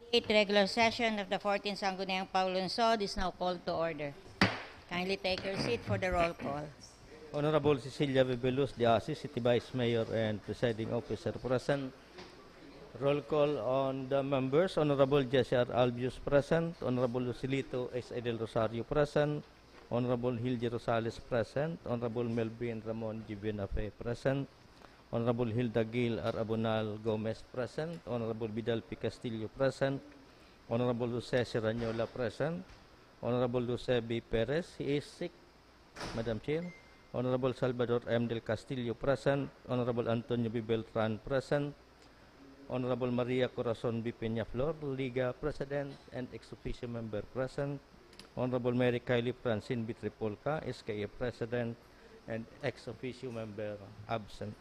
Regular session of the 14th Sangguniang Paulunsod is now called to order. Kindly take your seat for the roll call. Honorable Cecilia Bibelus de Asis, City Vice Mayor and Presiding Officer present. Roll call on the members. Honorable J.R. Albius present. Honorable Lucilito S. Edel Rosario present. Honorable Hildy Rosales present. Honorable Melvin Ramon Gibinafe present. Honorable Hilda Gil R. Abonal Gomez present. Honorable Vidal P. Castillo present. Honorable Jose Serranyola present. Honorable Jose B. Perez, he is sick, Madam Chair. Honorable Salvador M. Del Castillo present. Honorable Antonio B. Beltran present. Honorable Maria Corazon B. Peñaflor, Liga President and ex-officio member present. Honorable Mary Kylie Francine B. Tripolca, SKA President and ex-officio member absent.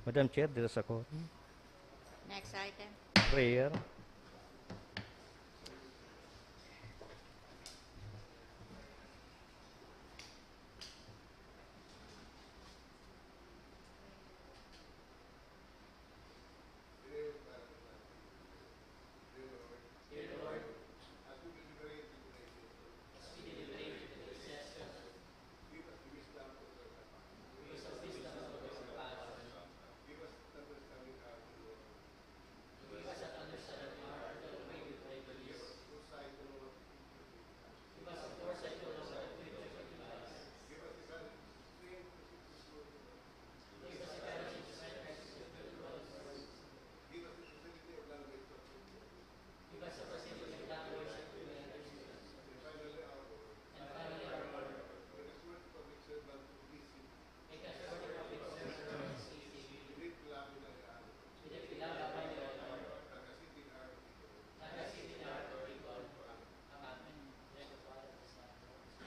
Madam Chair, there is a quorum. Next item. Prayer.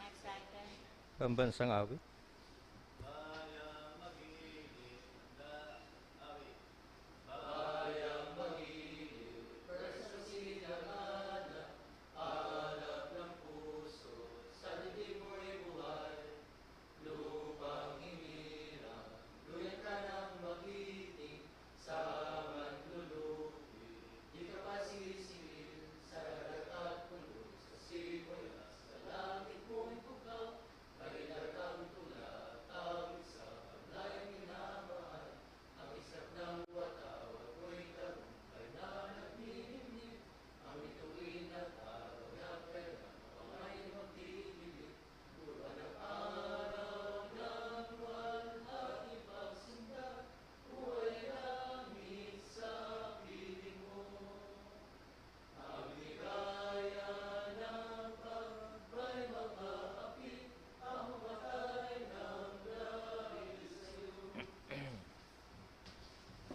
Next item. Pambansang awit.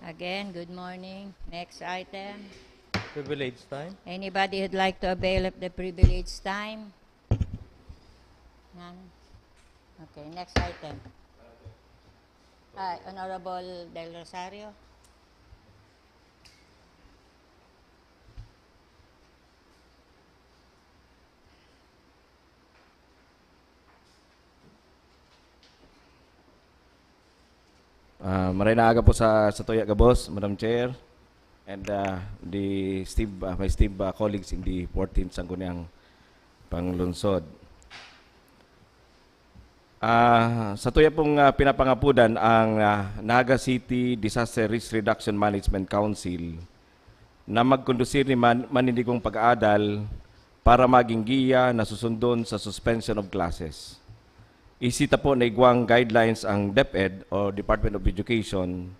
Again, good morning. Next item. Privilege time. Anybody who'd like to avail of the privilege time? None? Okay, next item. Honorable Del Rosario. Maray na aga po sa Tuya Gabos, Madam Chair, and my Steve colleagues in the 14th Sangguniang Panglunsod. Sa tuya pong pinapangapudan ang Naga City Disaster Risk Reduction Management Council na magkondusir ni manindigong pag-aadal para maging giya na susundon sa suspension of classes. Isita po na igwang guidelines ang DepEd o Department of Education,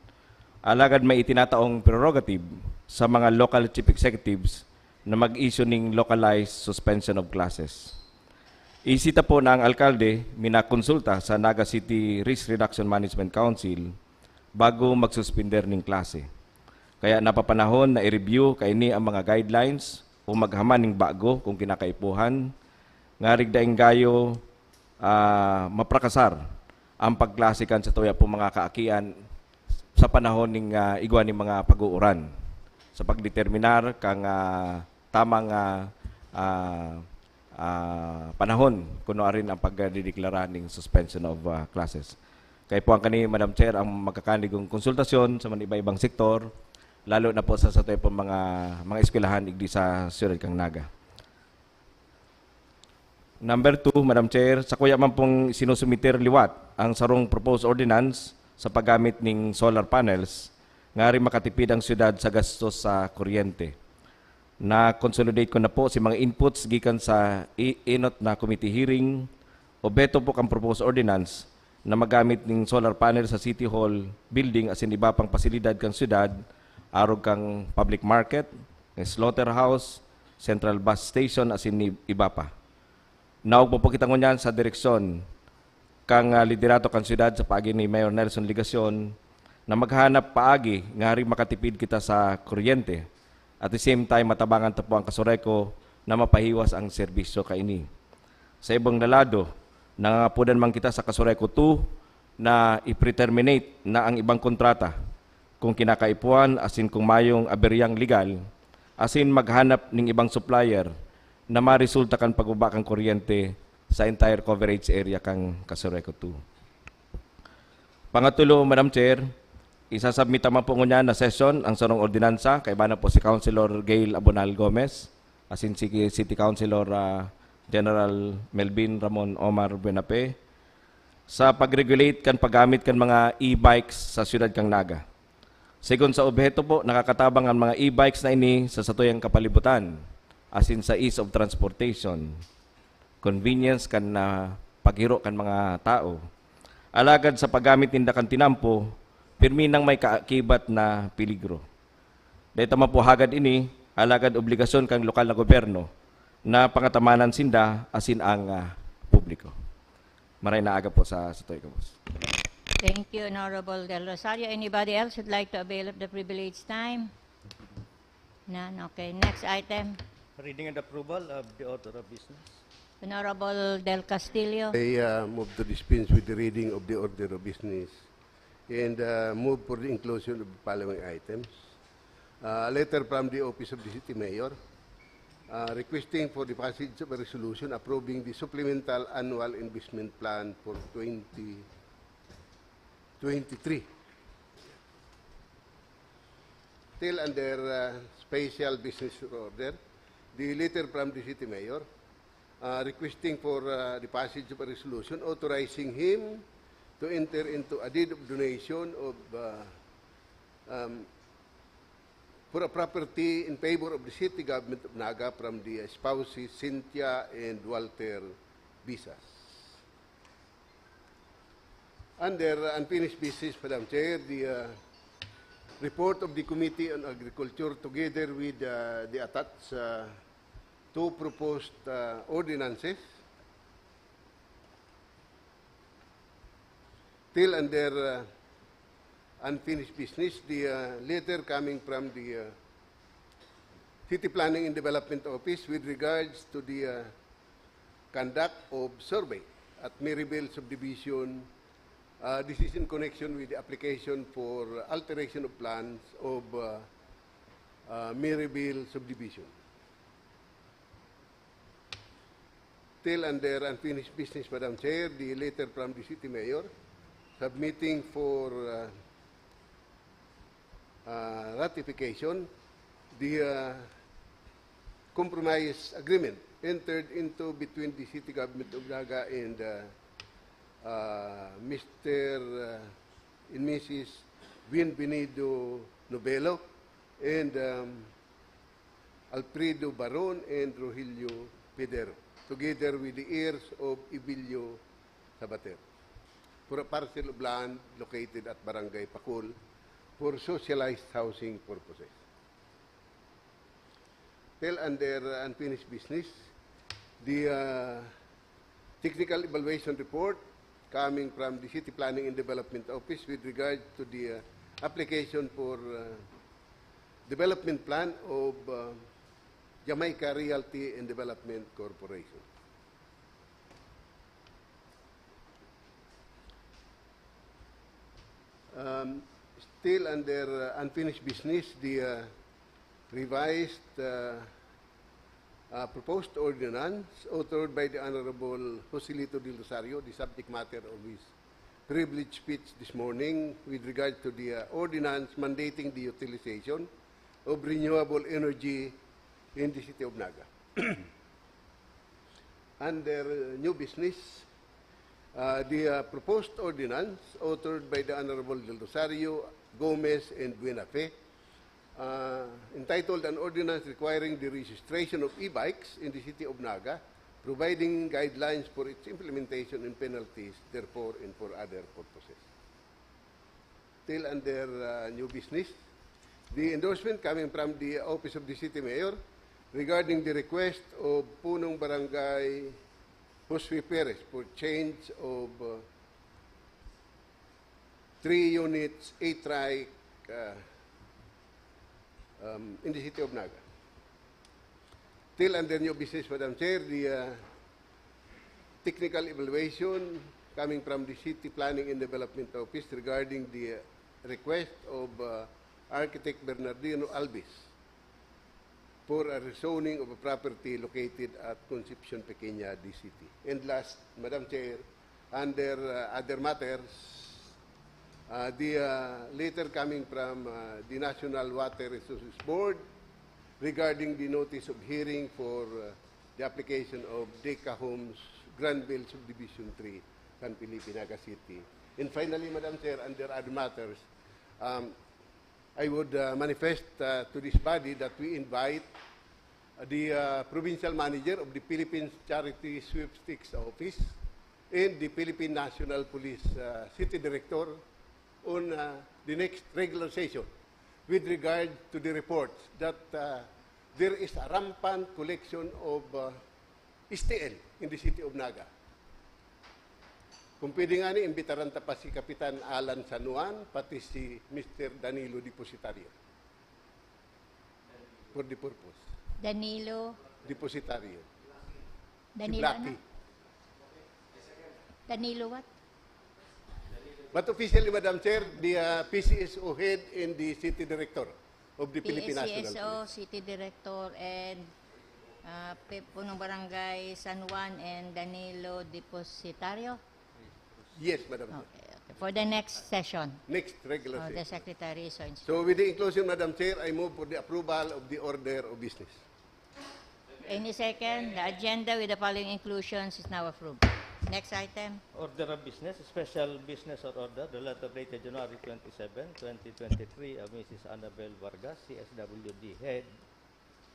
alagad may itinataong prerogative sa mga local chief executives na mag-issue ng localized suspension of classes. Isita po na ang alkalde minakonsulta sa Naga City Risk Reduction Management Council bago magsuspender ng klase. Kaya napapanahon na i-review kaini ang mga guidelines o maghaman ng bago kung kinakaipuhan, nga rigdaing gayo maprakasar ang pagklasikan sa tuya po mga kaakian sa panahon ng igwa ng mga pag-uuran sa pagdeterminar kang tamang panahon kuno rin ang pagdideklara ng suspension of classes. Kaya po ang kani Madam Chair ang magkakanigong konsultasyon sa mga iba-ibang sektor lalo na po sa satoy po mga eskwelahan igdi sa Siyudad kang Naga. Number 2, Madam Chair, sa kuya man pong sinusumiter liwat ang sarong proposed ordinance sa paggamit ng solar panels nga rin makatipid ang syudad sa gastos sa kuryente. Na-consolidate ko na po si mga inputs gikan sa inot na committee hearing o beto po kang proposed ordinance na magamit ng solar panel sa City Hall building as in iba pang pasilidad kang syudad, arog kang public market, slaughterhouse, central bus station as in iba pa. Naog po kita ngunyan sa direksyon kang liderato kang syudad sa paagi ni Mayor Nelson Ligacion na maghanap paagi nga rin makatipid kita sa kuryente. At the same time, matabangan ta po ang Kasureko na mapahiwas ang serbisyo kaini. Sa ibang lalado, nangangapudan man kita sa Kasureko 2 na i-preterminate na ang ibang kontrata kung kinakaipuan asin kung mayong aberyang legal asin maghanap ng ibang supplier na maresulta kan pagbaba kang kuryente sa entire coverage area kang Kasureko 2. Pangatulo, Madam Chair, isasubmit naman po ngunyan na session ang sarong ordinansa kay bana po si Councilor Gail Abonal Gomez asin si City Councilor General Melvin Ramon Omar Buenape sa pag-regulate kan paggamit kan mga e-bikes sa Siyudad kang Naga. Sigon sa objeto po, nakakatabang ang mga e-bikes na ini sa satuyang kapalibutan asin sa ease of transportation, convenience kan na paghiro kan mga tao. Alagad sa paggamit ninda kan tinampo, pirmi nang may kaakibat na peligro. Dahil tama po hagad ini, alagad obligasyon kang lokal na gobyerno na pangatamanan sinda asin ang publiko. Maray na aga po sa Toy Kabos. Thank you, Honorable Del Rosario. Anybody else would like to avail of the privileged time? None. Okay. Next item. Reading and approval of the order of business. Honorable Del Castillo. I move to dispense with the reading of the order of business and move for the inclusion of the following items. A letter from the Office of the City Mayor requesting for the passage of a resolution approving the supplemental annual investment plan for 2023. Still under special business order, the letter from the City Mayor requesting for the passage of a resolution authorizing him to enter into a deed of donation of for a property in favor of the city government of Naga from the spouses Cynthia and Walter Bisas. Under unfinished business, Madam Chair, the report of the Committee on Agriculture together with the attached two proposed ordinances. Still under unfinished business, the letter coming from the City Planning and Development Office with regards to the conduct of survey at Maryville Subdivision. This is in connection with the application for alteration of plans of Maryville Subdivision. Still under unfinished business, Madam Chair, the letter from the City Mayor submitting for ratification the compromise agreement entered into between the City Government of Naga and Mr. and Mrs. Bienvenido Novelo and Alfredo Baron and Rogelio Pedero, together with the heirs of Ibilio Sabater, for a parcel of land located at Barangay Pacul for socialized housing purposes. Still under unfinished business, the technical evaluation report coming from the City Planning and Development Office with regard to the application for development plan of Jamaica Realty and Development Corporation. Still under unfinished business, the revised proposed ordinance authored by the Honorable Joselito Del Rosario, the subject matter of his privileged speech this morning with regard to the ordinance mandating the utilization of renewable energy in the city of Naga. Under new business, the proposed ordinance authored by the Honorable Del Rosario, Gomez, and Buenafe, entitled An Ordinance Requiring the Registration of E-Bikes in the City of Naga, providing guidelines for its implementation and penalties, therefore, and for other purposes. Still under new business, the endorsement coming from the Office of the City Mayor regarding the request of Punong Barangay Josue Perez for change of 3 units, 8 trike in the City of Naga. Still under new business, Madam Chair, the technical evaluation coming from the City Planning and Development Office regarding the request of Architect Bernardino Albis for a rezoning of a property located at Concepcion Pequeña, DCT. And last, Madam Chair, under other matters, the letter coming from the National Water Resources Board regarding the notice of hearing for the application of Deca Homes Granville Subdivision 3, San Felipe, Naga City. And finally, Madam Chair, under other matters, I would manifest to this body that we invite the provincial manager of the Philippines Charity Sweepstakes Office and the Philippine National Police City Director on the next regular session with regard to the reports that there is a rampant collection of STL in the City of Naga. Kung pwede nga ni, imbitaran ta pa si Kapitan Alan San Juan, pati si Mr. Danilo Depositario. For the purpose. Danilo. Depositario. Danilo Blackie. ano? Danilo what? But officially, Madam Chair, the PCSO head and the City Director of the Philippine National PSCSO, Police. City Director, and Punong Barangay San Juan and Danilo Depositario. Yes, Madam Chair. Okay, okay. For the next session. Next regular Oh, the session. Secretary is so instructed. So with the inclusion, Madam Chair, I move for the approval of the order of business. Any second, the agenda with the following inclusions is now approved. Next item. Order of business, special business or order, the letter dated January 27, 2023 of Mrs. Annabel Vargas, CSWD head,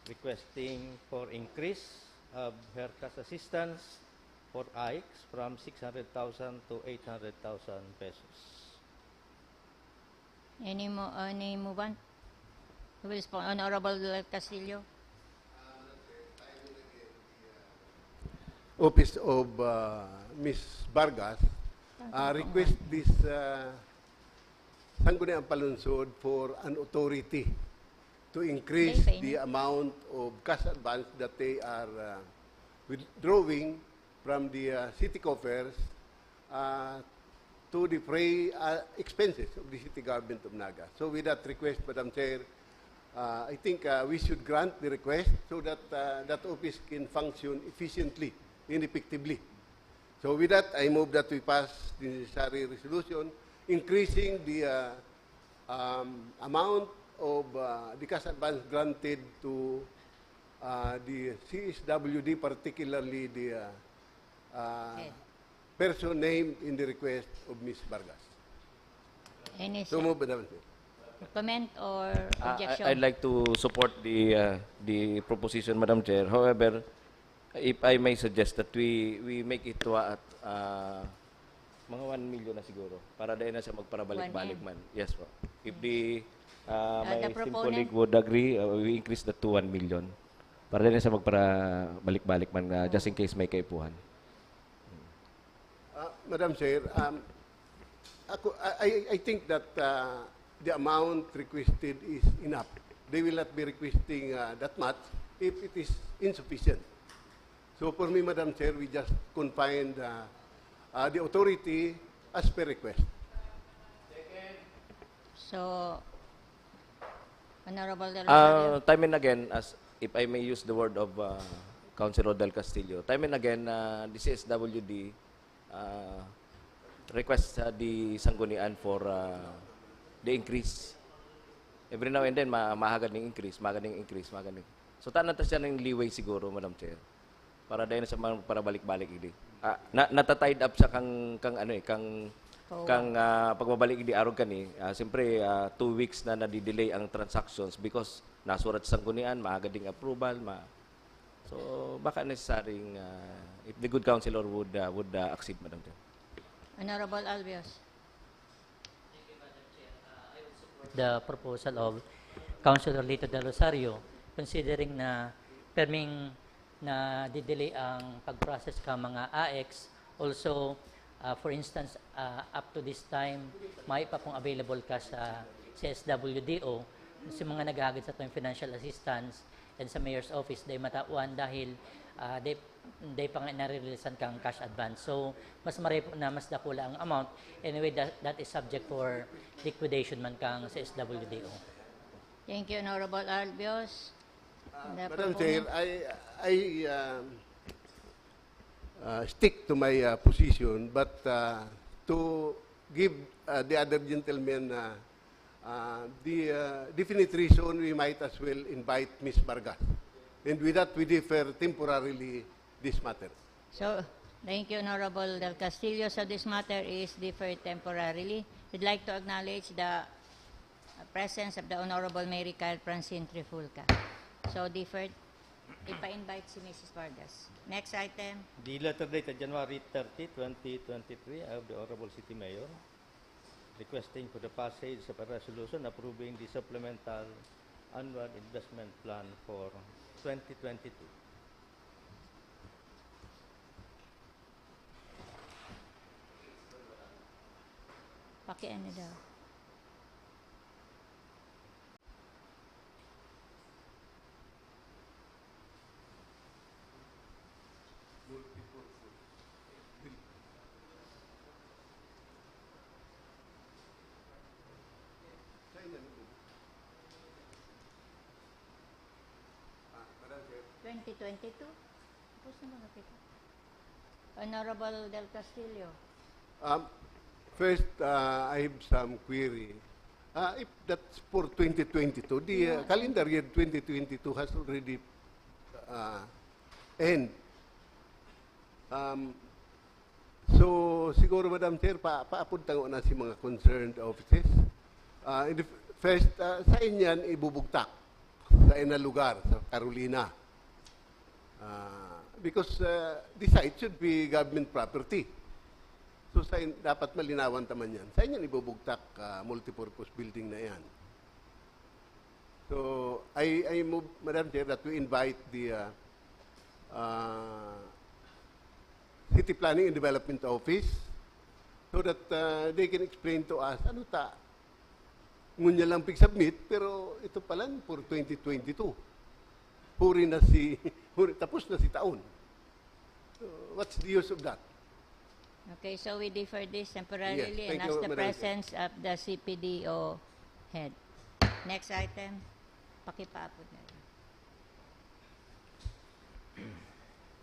requesting for increase of her cash assistance for ICE from 600,000 to 800,000 pesos. Any movement? Who will respond? Honorable Castillo. Office of Ms. Vargas request this Sangguniang Palunsod for an authority to increase They pay the na. amount of cash advance that they are withdrawing from the city coffers to defray expenses of the city government of Naga. So with that request, Madam Chair, I think we should grant the request so that that office can function efficiently and effectively. So with that, I move that we pass the necessary resolution increasing the amount of the cash advance granted to the CSWD, particularly the Okay. person named in the request of Ms. Vargas. Any So move, Madam Chair. comment or objection? I'd like to support the proposition, Madam Chair. However, if I may suggest that we make it to at mga 1 million na siguro para dahil na siya magparabalik-balik 1M. man. Yes po. If the my the esteemed proponent- colleague would agree, we increase that to 1 million. Para dahil na siya magparabalik-balik man just in case may kaipuhan. Madam Chair, I think that the amount requested is enough. They will not be requesting that much if it is insufficient. So for me, Madam Chair, we just confine the authority as per request. So, Honorable Del Rosario. Time and again, as if I may use the word of Councilor Del Castillo, time and again, the CSWD request di sanggunian for the increase. Every now and then, mahagad ng increase. So, tanan ta siya ng leeway siguro, Madam Chair. Para dahil sa mga para balik-balik idi. Natatied up siya kang pagbabalik idi arog kani. Siyempre, 2 weeks na nadidelay ang transactions because nasurat sa sanggunian, mahagad ding approval. So, baka necessarying if the good councilor would accede, Madam Chair. Honorable Albios. The proposal of Councilor Lito Del Rosario, considering na perming na didelay ang pag-process ka mga AX, also, for instance, up to this time, may pa pong available ka sa CSWDO, sa mga naghahagad sa tuwing financial assistance and sa mayor's office, day matauan dahil day pa nga nare-releasean kang cash advance. So, mas maray po na mas dakula ang amount. Anyway, that is subject for liquidation man kang sa SWDO. Thank you, Honorable Albios. The Madam Chair, proponent. I stick to my position, but to give the other gentleman the definite reason, we might as well invite Ms. Vargas. And with that, we defer temporarily this matter. So, thank you, Honorable Del Castillo. So, this matter is deferred temporarily. We'd like to acknowledge the presence of the Honorable Mary Kyle Francine Trifulca. So, deferred. Ipa-invite si Mrs. Vargas. Next item. The letter dated January 30, 2023 of the Honorable City Mayor requesting for the passage of a resolution approving the supplemental annual investment plan for 2022. Pakiano daw. Madam Chair. 2022? Tapos na mga kita. Honorable Del Castillo. First, I have some query. If that's for 2022, the calendar year 2022 has already end. So, siguro, Madam Chair, paapunta ko na si mga concerned offices. In the first, sa inyan, ibubugtak sa ina lugar, sa Carolina. Because the site should be government property. So, dapat malinawan taman yan. Sa inyan, ibubugtak multipurpose building na yan. So, I move, Madam Chair, that we invite the City Planning and Development Office so that they can explain to us, ano ta, ngunya lang pig-submit, pero ito pala for 2022. Tapos na si taon. So, what's the use of that? Okay, so we defer this temporarily Yes, and thank ask you, the Madam presence of the CPDO head. Next item. Pakipaapod na lang.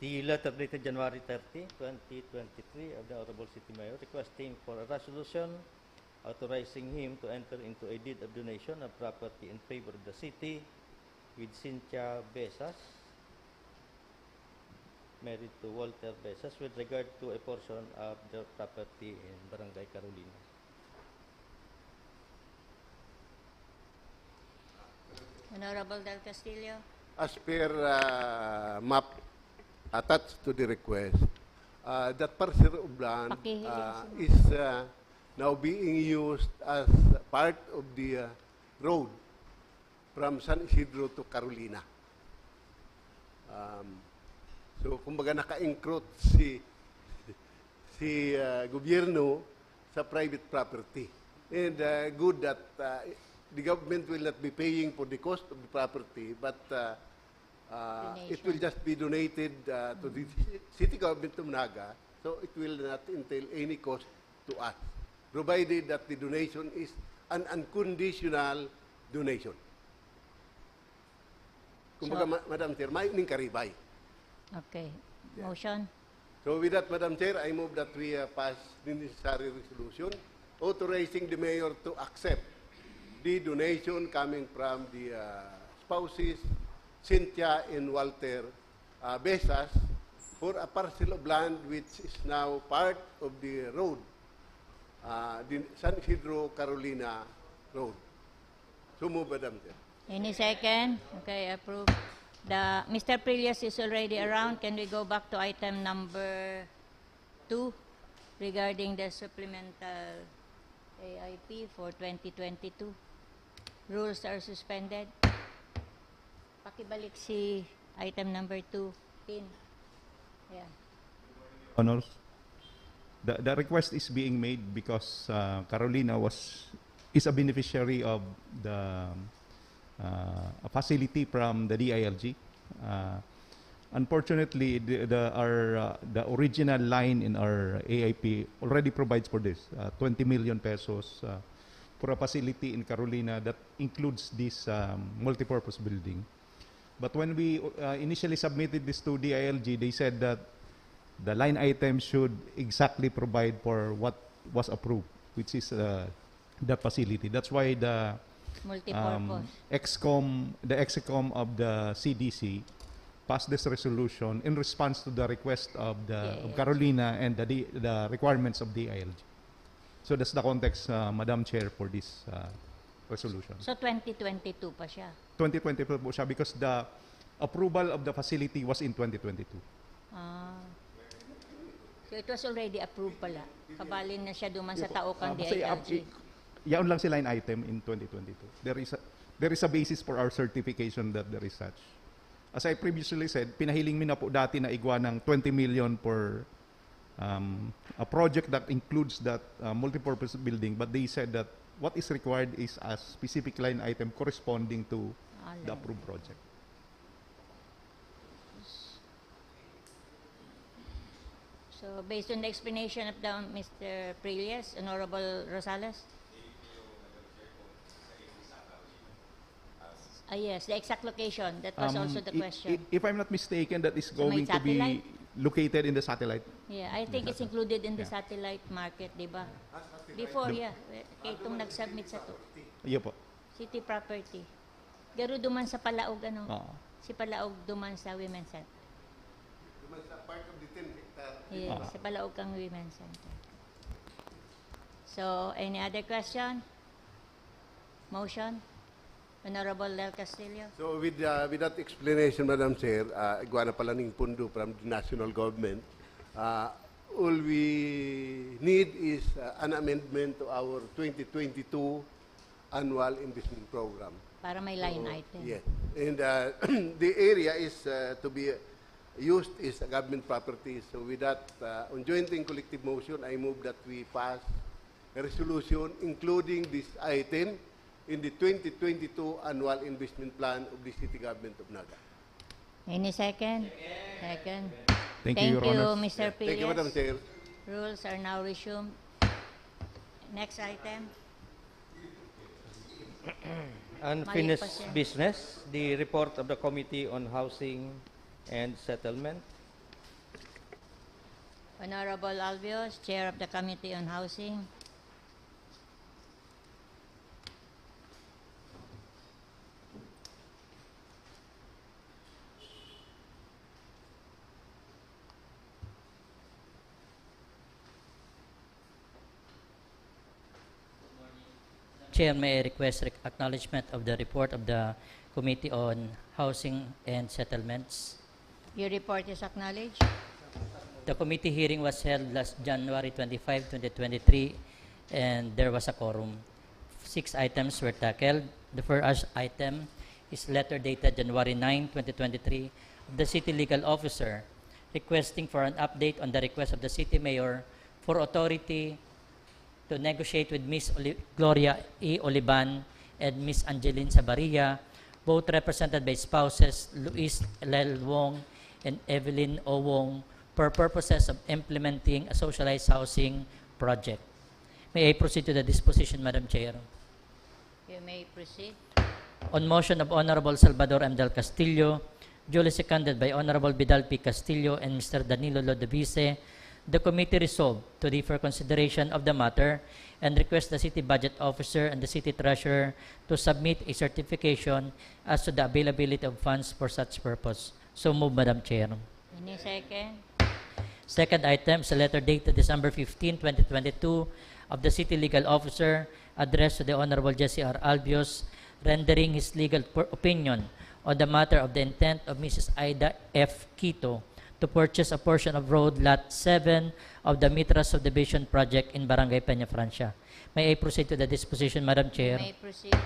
The letter dated January 30, 2023 of the Honorable City Mayor requesting for a resolution authorizing him to enter into a deed of donation of property in favor of the city with Cynthia Besas, married to Walter Besas, with regard to a portion of their property in Barangay Carolina. Honorable Del Castillo. As per map attached to the request, that parcel of land is now being used as part of the road from San Isidro to Carolina. So, kumbaga naka-encroach si gobyerno sa private property. And good that the government will not be paying for the cost of the property, but it will just be donated to the city government of Naga, so it will not entail any cost to us, provided that the donation is an unconditional donation. Kumbaga, Madam Chair, may ning karibay. Okay. Motion. So with that, Madam Chair, I move that we pass the necessary resolution authorizing the mayor to accept the donation coming from the spouses Cynthia and Walter Besas for a parcel of land which is now part of the road, the San Isidro Carolina Road. So move, Madam Chair. Any second? Okay, approved. Mr. Prillas is already around. Can we go back to item number 2 regarding the supplemental AIP for 2022? Rules are suspended. Pakibalik si item number 2. Pin. Yeah. Honors, the request is being made because Carolina is a beneficiary of the a facility from the DILG. Unfortunately, the original line in our AIP already provides for this 20 million pesos for a facility in Carolina that includes this multipurpose building. But when we initially submitted this to DILG, they said that the line item should exactly provide for what was approved, which is the facility. That's why the Multipurpose. the ExCom of the CDC passed this resolution in response to the request of DILG. Carolina and the requirements of DILG. So that's the context, Madam Chair, for this resolution. So 2022 pa siya. 2022 po siya because the approval of the facility was in 2022. So it was already approved pala. Kabalin na siya duman sa Taokang Kasi DILG. yaon lang si line item in 2022. There is a basis for our certification that there is such. As I previously said, pinahiling mi na po dati na igwa ng 20 million for a project that includes that multipurpose building, but they said that what is required is a specific line item corresponding to the approved project. So based on the explanation of Mr. Prillas, Honorable Rosales? Yes, the exact location. That was also the question. If I'm not mistaken, that is So may going to be satellite? located in the satellite. Yeah, I think it's included in the satellite market, di ba? Before, yeah. Kaya itong nag-submit sa to. Iyo po. City property. Garo duman sa Palaog, ano? Oo. Si Palaog duman sa Women's Center. Duman sa part of the 10 hectare. Yes, sa Palaog kang Women's Center. So, any other question? Motion? Honorable Del Castillo? So with that explanation, Madam Chair, igwa na pala ning pundo from the national government. All we need is an amendment to our 2022 annual investment program. Para may line item. Yes. And the area is to be used is government property. So with that, on joint and collective motion, I move that we pass a resolution including this item in the 2022 annual investment plan of the city government of Naga. Any second? Second. Thank you, Your Honors. Mr. Prillas. Thank you, Madam Chair. Rules are now resumed. Next item. Unfinished Mali pa siya. business, the report of the Committee on Housing and Settlement. Honorable Albios, Chair of the Committee on Housing. Chair, may I request acknowledgement of the report of the Committee on Housing and Settlements. Your report is acknowledged. The committee hearing was held last January 25, 2023, and there was a quorum. 6 items were tackled. The first item is letter dated January 9, 2023, of the City Legal Officer requesting for an update on the request of the City Mayor for authority to negotiate with Ms. Gloria E. Olivan and Ms. Angeline Sabaria, both represented by spouses Luis L. Wong and Evelyn O. Wong, for purposes of implementing a socialized housing project. May I proceed to the disposition, Madam Chair? You may proceed. On motion of Honorable Salvador M. Del Castillo, duly seconded by Honorable Vidal P. Castillo and Mr. Danilo Lodovice, the committee resolved to defer consideration of the matter and request the city budget officer and the city treasurer to submit a certification as to the availability of funds for such purpose. So move, Madam Chair. Any second? Second item is a letter dated December 15, 2022 of the city legal officer addressed to the Honorable Jesse R. Albios, rendering his legal opinion on the matter of the intent of Mrs. Ida F. Quito to purchase a portion of road lot 7 of the Mitra subdivision project in Barangay Peña Francia. May I proceed to the disposition, Madam Chair? May proceed.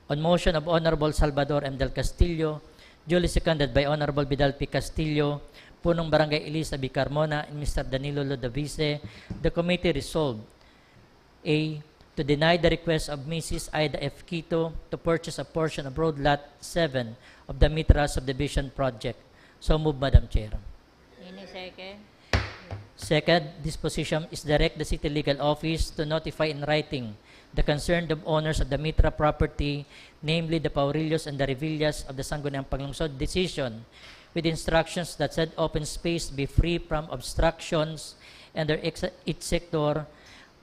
On motion of Honorable Salvador M. Del Castillo, duly seconded by Honorable Vidal P. Castillo, Punong Barangay Elisa B. Carmona, and Mr. Danilo Lodovice, the committee resolved A. To deny the request of Mrs. Ida F. Quito to purchase a portion of road lot 7 of the Mitra subdivision project. So move, Madam Chair. Any second? Second disposition is direct the city legal office to notify in writing the concerned owners of the Mitra property, namely the Paurillos and the Revillas of the Sangguniang Panglungsod decision, with instructions that said open space be free from obstructions and their each sector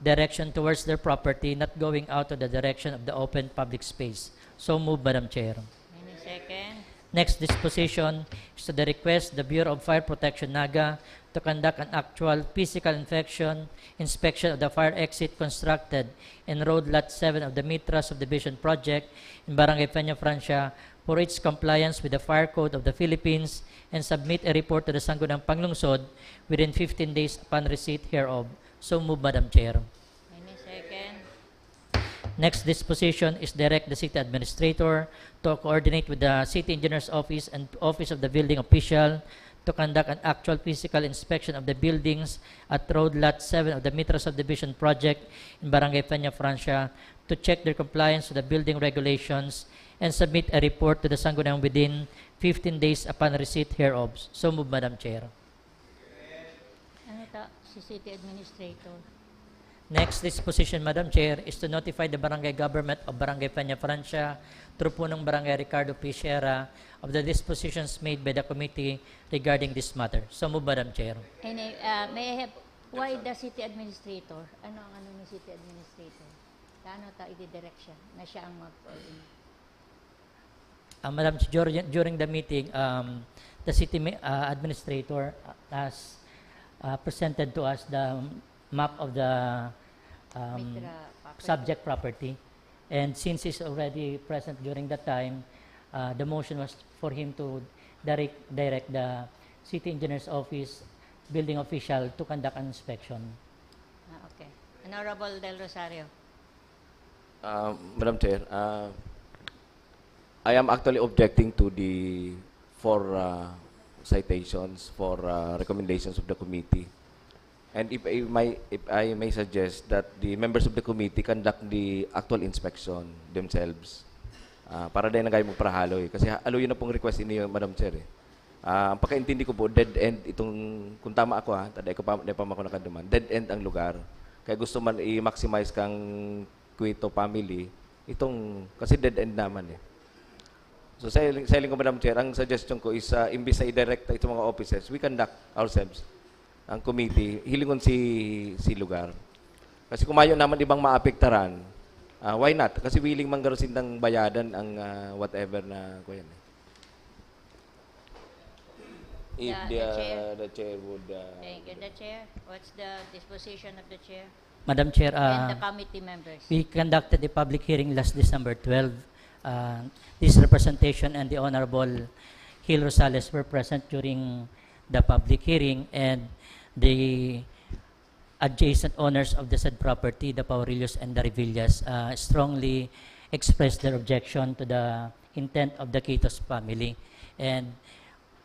direction towards their property, not going out of the direction of the open public space. So move, Madam Chair. Any second? Next disposition is to the request the Bureau of Fire Protection Naga to conduct an actual physical inspection of the fire exit constructed in road lot 7 of the Mitra subdivision project in Barangay Peña Francia for its compliance with the Fire Code of the Philippines and submit a report to the Sangguniang Panglungsod within 15 days upon receipt hereof. So move, Madam Chair. Any second? Next disposition is direct the city administrator to coordinate with the city engineer's office and office of the building official to conduct an actual physical inspection of the buildings at road lot 7 of the Mitra subdivision project in Barangay Peña Francia to check their compliance with the building regulations and submit a report to the Sangguniang within 15 days upon receipt hereof. So move, Madam Chair. Ano ta? Si city administrator. Next disposition, Madam Chair, is to notify the barangay government of Barangay Peña Francia through punong Barangay Ricardo P. Sierra of the dispositions made by the committee regarding this matter. So move, Madam Chair. Any, may I have, why the city administrator? Ano ang ano ni city administrator? Paano ta i-direct siya na siya ang mag-coordinate? Madam Chair, during the meeting, the city administrator has presented to us the map of the Mitra property. subject property. And since he's already present during that time, the motion was for him to direct the city engineer's office building official to conduct an inspection. Okay. Honorable Del Rosario. Madam Chair, I am actually objecting to the four citations for recommendations of the committee. And if I may suggest that the members of the committee conduct the actual inspection themselves. Para din na kayo magparahalo eh. Kasi alo yun na pong request niyo, Madam Chair eh. Ang pagkaintindi ko po, dead end itong, kung tama ako taday ko pa ako nakaduman, dead end ang lugar. Kaya gusto man i-maximize kang Quito family, itong, kasi dead end naman eh. So sa ko, Madam Chair, ang suggestion ko is, imbis na i-direct itong mga officers, we conduct ourselves, ang committee, hilingon si lugar. Kasi kung mayo naman ibang maapektaran, why not? Kasi willing man garusin ng bayadan ang whatever na ko yan. If the chair would... Thank you. The chair. What's the disposition of the chair? Madam Chair, And the committee members. we conducted a public hearing last December 12. This representation and the Honorable Gil Rosales were present during the public hearing, and the adjacent owners of the said property, the Paurillos and the Revillas, strongly expressed their objection to the intent of the Quitos family. And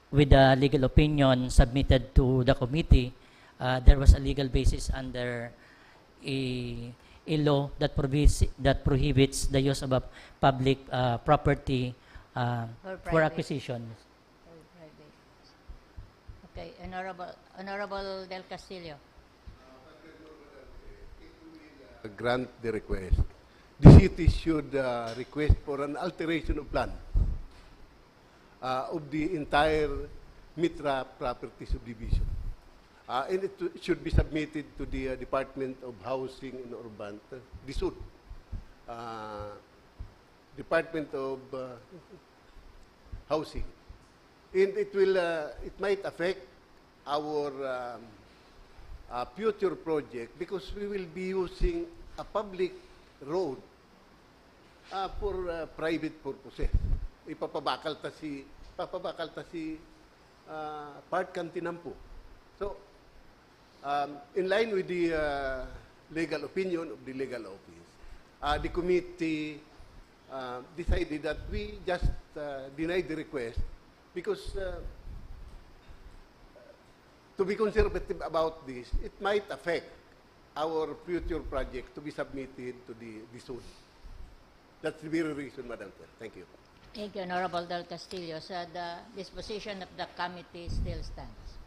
with the legal opinion submitted to the committee, there was a legal basis under a law that prohibits the use of a public property for private. acquisition. Or private. Okay. Honorable Del Castillo. Grant the request. The city should request for an alteration of plan. of the entire Mitra Property Subdivision. And it should be submitted to the Department of Housing and Urban, DSUD, Department of Housing. And it might affect our future project because we will be using a public road for private purposes. Papabakal ta si Part Cantinampo. So, in line with the legal opinion of the legal office, the committee decided that we just deny the request because to be conservative about this, it might affect our future project to be submitted to the zone. That's the very reason, Madam Chair. Thank you. Thank you, Honorable Del Castillo. So the disposition of the committee still stands.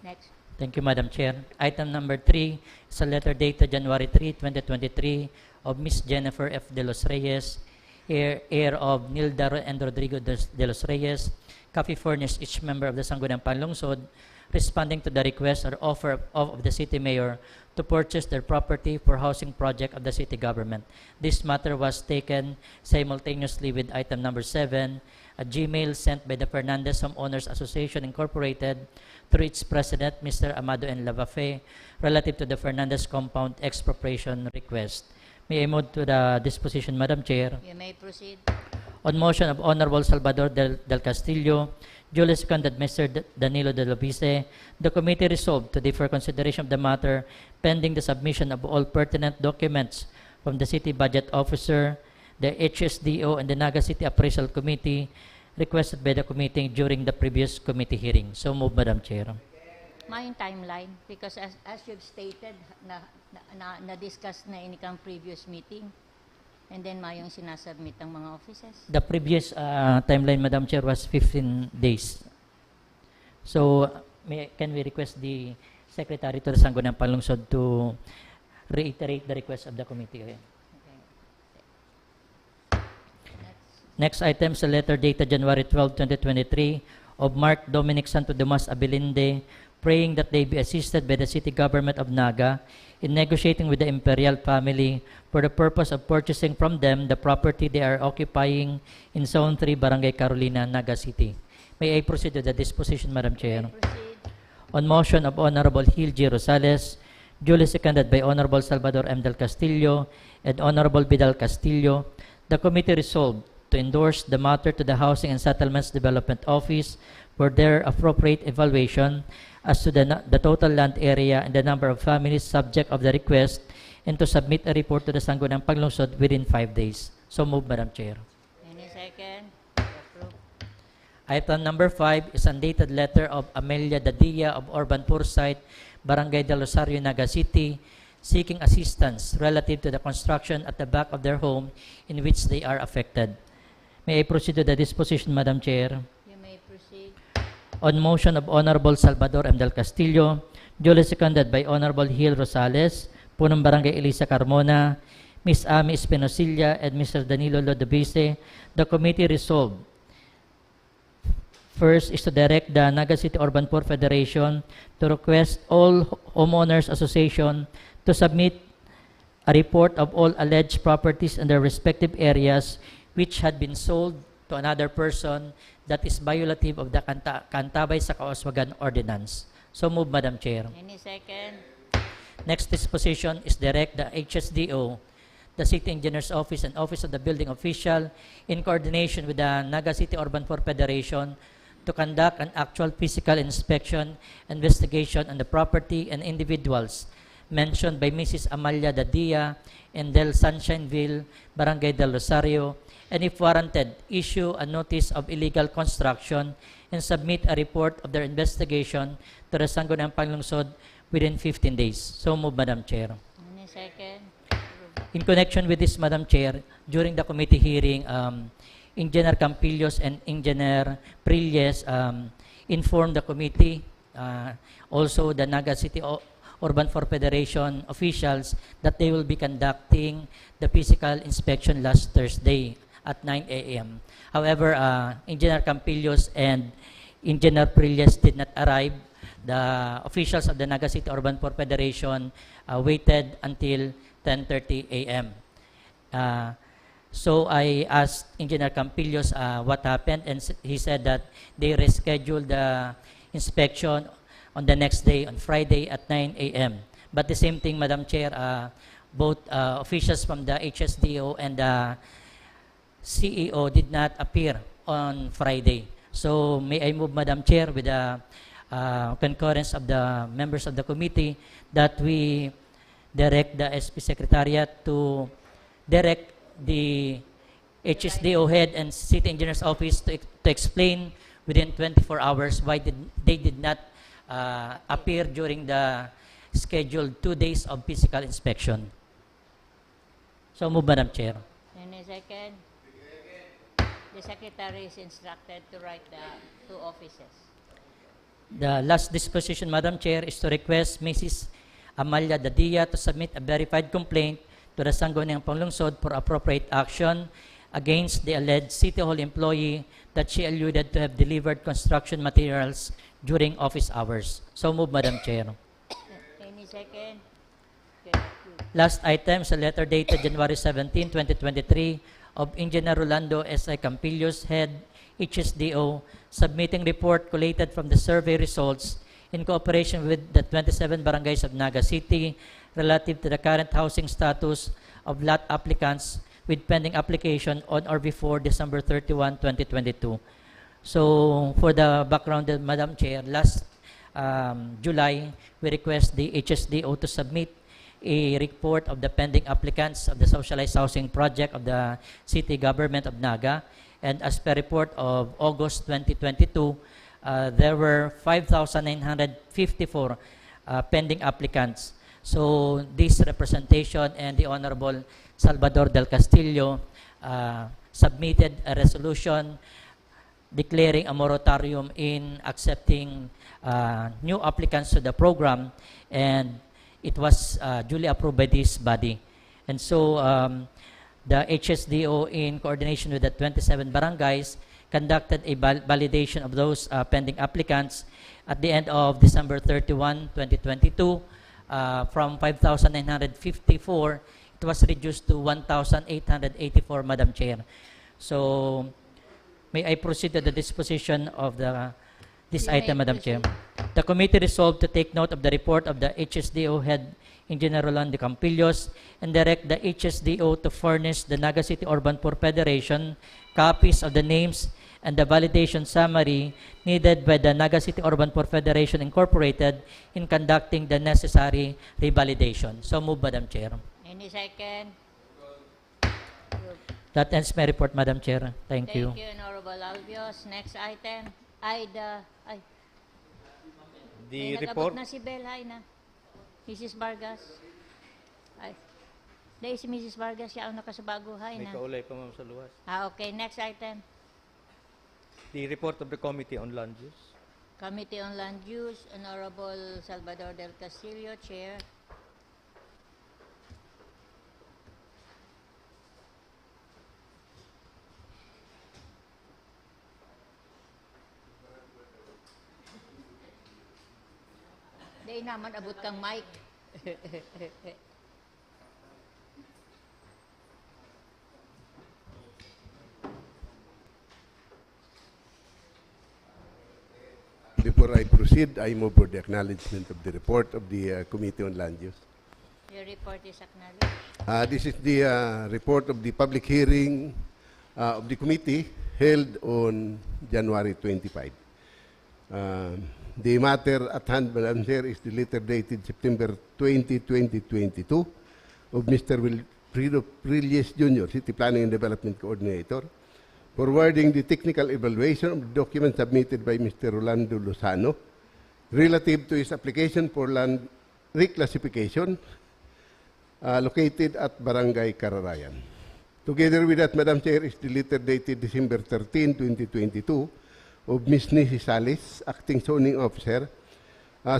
Next. Thank you, Madam Chair. Item number 3 is a letter dated January 3, 2023 of Ms. Jennifer F. De Los Reyes, heir of Nilda and Rodrigo De Los Reyes, copy furnished each member of the Sangguniang Panlungsod, responding to the request or offer of the city mayor to purchase their property for housing project of the city government. This matter was taken simultaneously with item number 7, a Gmail sent by the Fernandez Homeowners Association Incorporated through its president, Mr. Amado N. Lavafe, relative to the Fernandez compound expropriation request. May I move to the disposition, Madam Chair? You may proceed. On motion of Honorable Salvador Del Castillo, duly seconded Mr. Danilo De Lobice, the committee resolved to defer consideration of the matter pending the submission of all pertinent documents from the City Budget Officer, the HSDO, and the Naga City Appraisal Committee requested by the committee during the previous committee hearing. So move, Madam Chair. May timeline because as you've stated, na-discuss na inikang previous meeting and then may yung sinasubmit ng mga offices. The previous timeline, Madam Chair, was 15 days. So, can we request the Secretary to the Sangguniang Panlungsod to reiterate the request of the committee? Okay. Next item is a letter dated January 12, 2023 of Mark Dominic Santo Tomas Abilinde, praying that they be assisted by the city government of Naga in negotiating with the Imperial family for the purpose of purchasing from them the property they are occupying in Zone 3, Barangay Carolina, Naga City. May I proceed to the disposition, Madam Chair? Proceed. On motion of Honorable Gil G. Rosales, duly seconded by Honorable Salvador M. Del Castillo and Honorable Vidal Castillo, the committee resolved to endorse the matter to the Housing and Settlements Development Office for their appropriate evaluation as to the total land area and the number of families subject of the request, and to submit a report to the Sangguniang Panlungsod within 5 days. So move, Madam Chair. Any second? Approve. Item number 5 is undated letter of Amelia Dadia of Urban Foresight, Barangay Del Rosario, Naga City, seeking assistance relative to the construction at the back of their home in which they are affected. May I proceed to the disposition, Madam Chair? You may proceed. On motion of Honorable Salvador M. Del Castillo, duly seconded by Honorable Gil Rosales, Punong Barangay Elisa Carmona, Ms. Ami Espinosilla, and Mr. Danilo Lodovice, the committee resolved. First is to direct the Naga City Urban Poor Federation to request all homeowners association to submit a report of all alleged properties in their respective areas which had been sold to another person that is violative of the Cantabay sa Kauswagan Ordinance. So move, Madam Chair. Any second? Next disposition is direct the HSDO, the City Engineer's Office, and Office of the Building Official, in coordination with the Naga City Urban Poor Federation, to conduct an actual physical inspection investigation on the property and individuals mentioned by Mrs. Amalia Dadia in Del Sunshineville, Barangay Del Rosario, and if warranted, issue a notice of illegal construction and submit a report of their investigation to the Sangguniang Panlungsod within 15 days. So move, Madam Chair. Any second? In connection with this, Madam Chair, during the committee hearing, Engineer Campillos and Engineer Prilles informed the committee, also the Naga City Urban Poor Federation officials, that they will be conducting the physical inspection last Thursday at 9 a.m. However, Engineer Campillos and Engineer Prilles did not arrive. The officials of the Naga City Urban Poor Federation waited until 10:30 a.m. So I asked Engineer Campillos what happened, and he said that they rescheduled the inspection on the next day, on Friday at 9 a.m. But the same thing, Madam Chair, both officials from the HSDO and the CEO did not appear on Friday. So may I move, Madam Chair, with the concurrence of the members of the committee, that we direct the SP Secretariat to direct the HSDO head and City Engineer's Office to explain within 24 hours why they did not appear during the scheduled 2 days of physical inspection. So move, Madam Chair. In a second, the Secretary is instructed to write the two offices. The last disposition, Madam Chair, is to request Mrs. Amalia Dadia to submit a verified complaint to the Sangguniang Panglungsod for appropriate action against the alleged City Hall employee that she alluded to have delivered construction materials during office hours. So move, Madam Chair. Any second? Okay. Last item is a letter dated January 17, 2023 of Engineer Rolando S.I. Campillos, Head, HSDO, submitting report collated from the survey results in cooperation with the 27 barangays of Naga City relative to the current housing status of lot applicants with pending application on or before December 31, 2022. So for the background, Madam Chair, last July, we request the HSDO to submit a report of the pending applicants of the socialized housing project of the city government of Naga. And as per report of August 2022, there were 5,954 pending applicants. So this representation and the Honorable Salvador del Castillo submitted a resolution declaring a moratorium in accepting new applicants to the program, and it was duly approved by this body. And so the HSDO, in coordination with the 27 barangays, conducted a validation of those pending applicants at the end of December 31, 2022. From 5,954, it was reduced to 1,884, Madam Chair. So may I proceed to the disposition of this You may item, Madam Chair? proceed. The committee resolved to take note of the report of the HSDO head, Engineer Rolando Campillos, and direct the HSDO to furnish the Naga City Urban Poor Federation copies of the names and the validation summary needed by the Naga City Urban Poor Federation Incorporated in conducting the necessary revalidation. So move, Madam Chair. Any second? That ends my report, Madam Chair. Thank you. Thank you, Honorable Albios. Next item. Ay, The nag-abot report, na si Bel. Hi na. Mrs. Vargas. Ay. Dahil si Mrs. Vargas, siya ang nakasabago. Hi may na. kaulay pa ma'am sa luwas. Okay, next item. The report of the Committee on Land Use. Committee on Land Use, Honorable Salvador del Castillo, Chair. Di naman abot kang mic. Before I proceed, I move for the acknowledgement of the report of the Committee on Land Use. Your report is acknowledged. This is the report of the public hearing of the committee held on January 25. The matter at hand, Madam Chair, is the letter dated September 20, 2022 of Mr. Wilfredo Prilles Jr., City Planning and Development Coordinator, forwarding the technical evaluation of the document submitted by Mr. Rolando Lozano relative to his application for land reclassification located at Barangay Cararayan. Together with that, Madam Chair, is the letter dated December 13, 2022 of Ms. Nisi Salis, Acting Zoning Officer,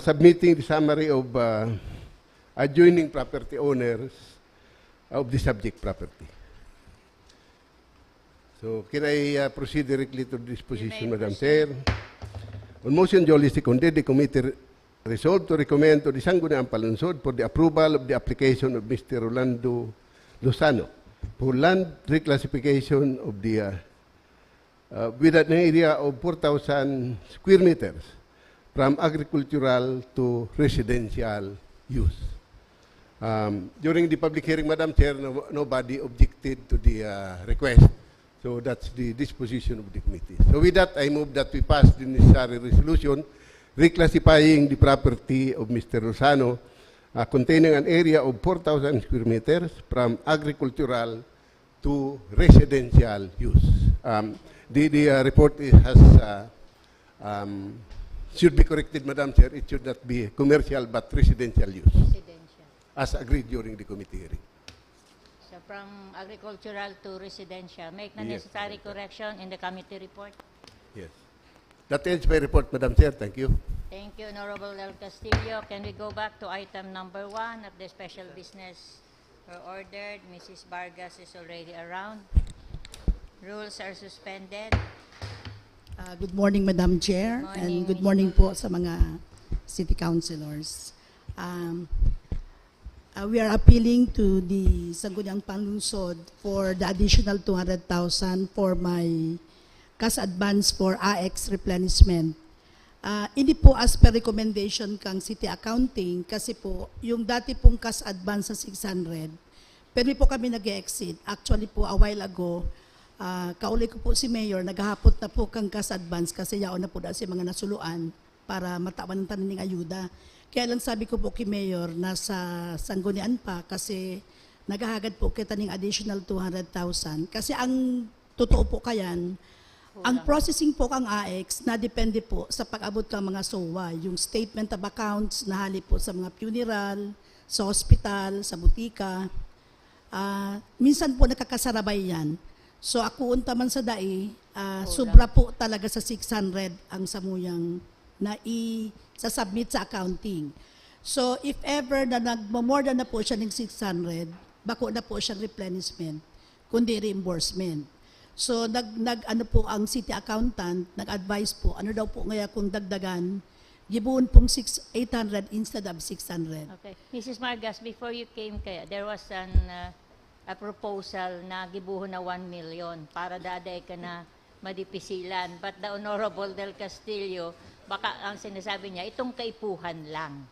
submitting the summary of adjoining property owners of the subject property. So can I proceed directly to this position, Madam Chair? On motion duly seconded, the committee resolved to recommend to the Sangguniang Palunsod for the approval of the application of Mr. Rolando Lozano for land reclassification of the with an area of 4,000 square meters from agricultural to residential use. During the public hearing, Madam Chair, nobody objected to the request. So that's the disposition of the committee. So with that, I move that we pass the necessary resolution reclassifying the property of Mr. Lozano containing an area of 4,000 square meters from agricultural to residential use. The report should be corrected, Madam Chair. It should not be commercial but residential use, Residential. as agreed during the committee hearing. So from agricultural to residential. Make the Yes, necessary correction in the committee report. Yes. That ends my report, Madam Chair. Thank you. Thank you, Honorable Del Castillo. Can we go back to item number 1 of the special business ordered? Mrs. Vargas is already around. Rules are suspended. Good morning, Madam Chair, Morning, and good Ms. morning po sa mga city councilors. We are appealing to the Sangguniang Palunsod for the additional 200,000 for my cash advance for AX replenishment. Hindi po as per recommendation kang city accounting kasi po yung dati pong cash advance sa 600, pero po kami nag-exit. Actually po a while ago, kauli ko po si Mayor, naghahapot na po kang cash advance kasi yaon na po dahil si mga nasuluan para matawan ng tananing ayuda. Kaya lang sabi ko po kay Mayor, nasa sanggunian pa kasi naghahagad po kita ng additional 200,000. Kasi ang totoo po kayan, ang processing po kang AX na depende po sa pag-abot ng mga SOA, yung statement of accounts na halip po sa mga funeral, sa hospital, sa butika. Minsan po nakakasarabay yan. So ako unta man sa DAI, sobra po talaga sa 600 ang samuyang na i-submit sa accounting. So if ever na nag-more than na po siya ng 600, bako na po siyang replenishment, kundi reimbursement. So ano po ang city accountant, nag-advise po, ano daw po ngaya kung dagdagan, gibuon pong 800 instead of 600. Okay. Mrs. Vargas, before you came kaya, there was a proposal na gibuhon na 1 million para daday ka na madipisilan. But the Honorable Del Castillo, baka ang sinasabi niya, itong kaipuhan lang.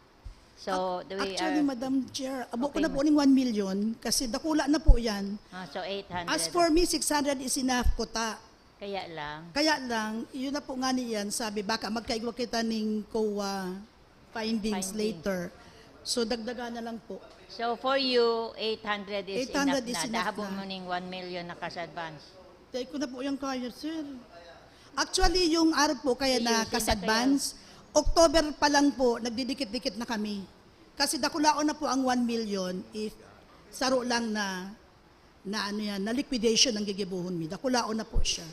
So, Actually, Madam Chair, abo ko Okay, na po ng 1 million kasi dakula na po yan. so 800. As for me, 600 is enough ko ta. Kaya lang. Kaya lang, yun na po nga niyan, sabi, baka magkaigwa kita ng COA findings later. So, dagdagan na lang po. So, for you, 800 is 800 enough is na. enough Dahabong na. mo ning 1 million na cash advance. Dahil ko na po yung kaya, sir. Actually, yung araw po kaya na Ayusin cash na advance, October pa lang po, nagdidikit-dikit na kami. Kasi dakulaon na po ang 1 million if saro lang na ano yan, na liquidation ng gigibuhon mi. Dakulaon na po siya.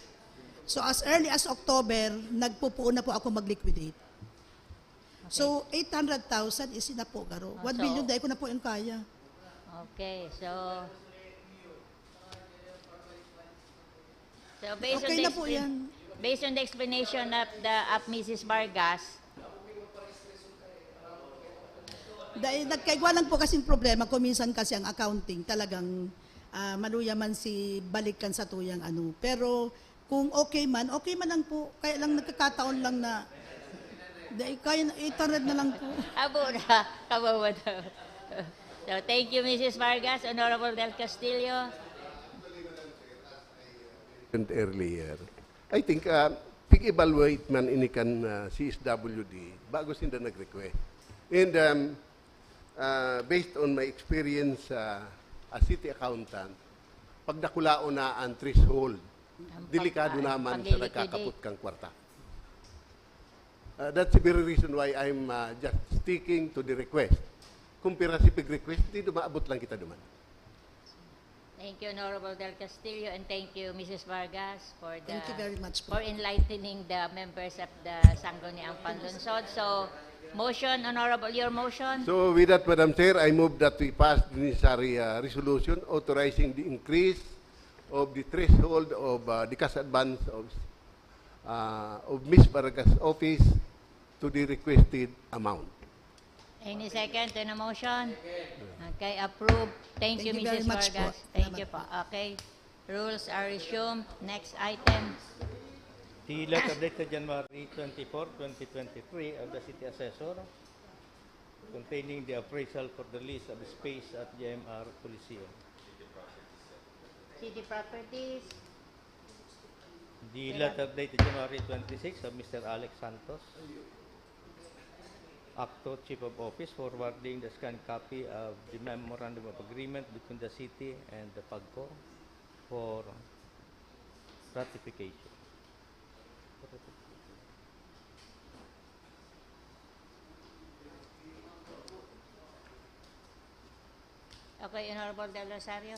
So as early as October, nagpupuon na po ako mag-liquidate. So 800,000 is na po, Garo. 1 so- million, dahil ko na po yung kaya. Okay, so based Okay on the na po yan. based on the explanation of Mrs. Vargas, Dahil nagkaigwa lang po kasing problema ko minsan kasi ang accounting talagang maluya man si balikan sa tuyang ano. Pero kung okay man lang po. Kaya lang nagkakataon lang na dahil kaya na 800 na lang po. abo na, kawawa na. So thank you, Mrs. Vargas. Honorable Del Castillo. And earlier, I think pig-evaluate man inikan CSWD bago sila nag-request. And based on my experience as city accountant, pag nakulao na ang threshold, delikado naman sa pag-liquidate. nagkakaput kang kwarta. That's the very reason why I'm just sticking to the request. Kung pira si pig-request, di dumaabot lang kita duman. Thank you, Honorable Del Castillo, and thank you, Mrs. Vargas, for Thank you very much po. for enlightening the members of the Sangguniang Palunsod. So, motion, Honorable, your motion. So with that, Madam Chair, I move that we pass the necessary resolution authorizing the increase of the threshold of the cash advance of Ms. Baraga's office to the requested amount. Any second to the motion? Okay, approve. Thank you, Thank you very Mrs. much po. Vargas. Thank Salamat you po. Okay. Rules are resumed. Next item. The letter dated January 24, 2023 of the City Assessor containing the appraisal for the lease of space at GMR Coliseum. City Properties. The letter dated January 26 of Mr. Alex Santos, Acto Chief of Office, forwarding the scanned copy of the Memorandum of Agreement between the City and the PAGCOR for ratification. Okay, Honorable Del Rosario.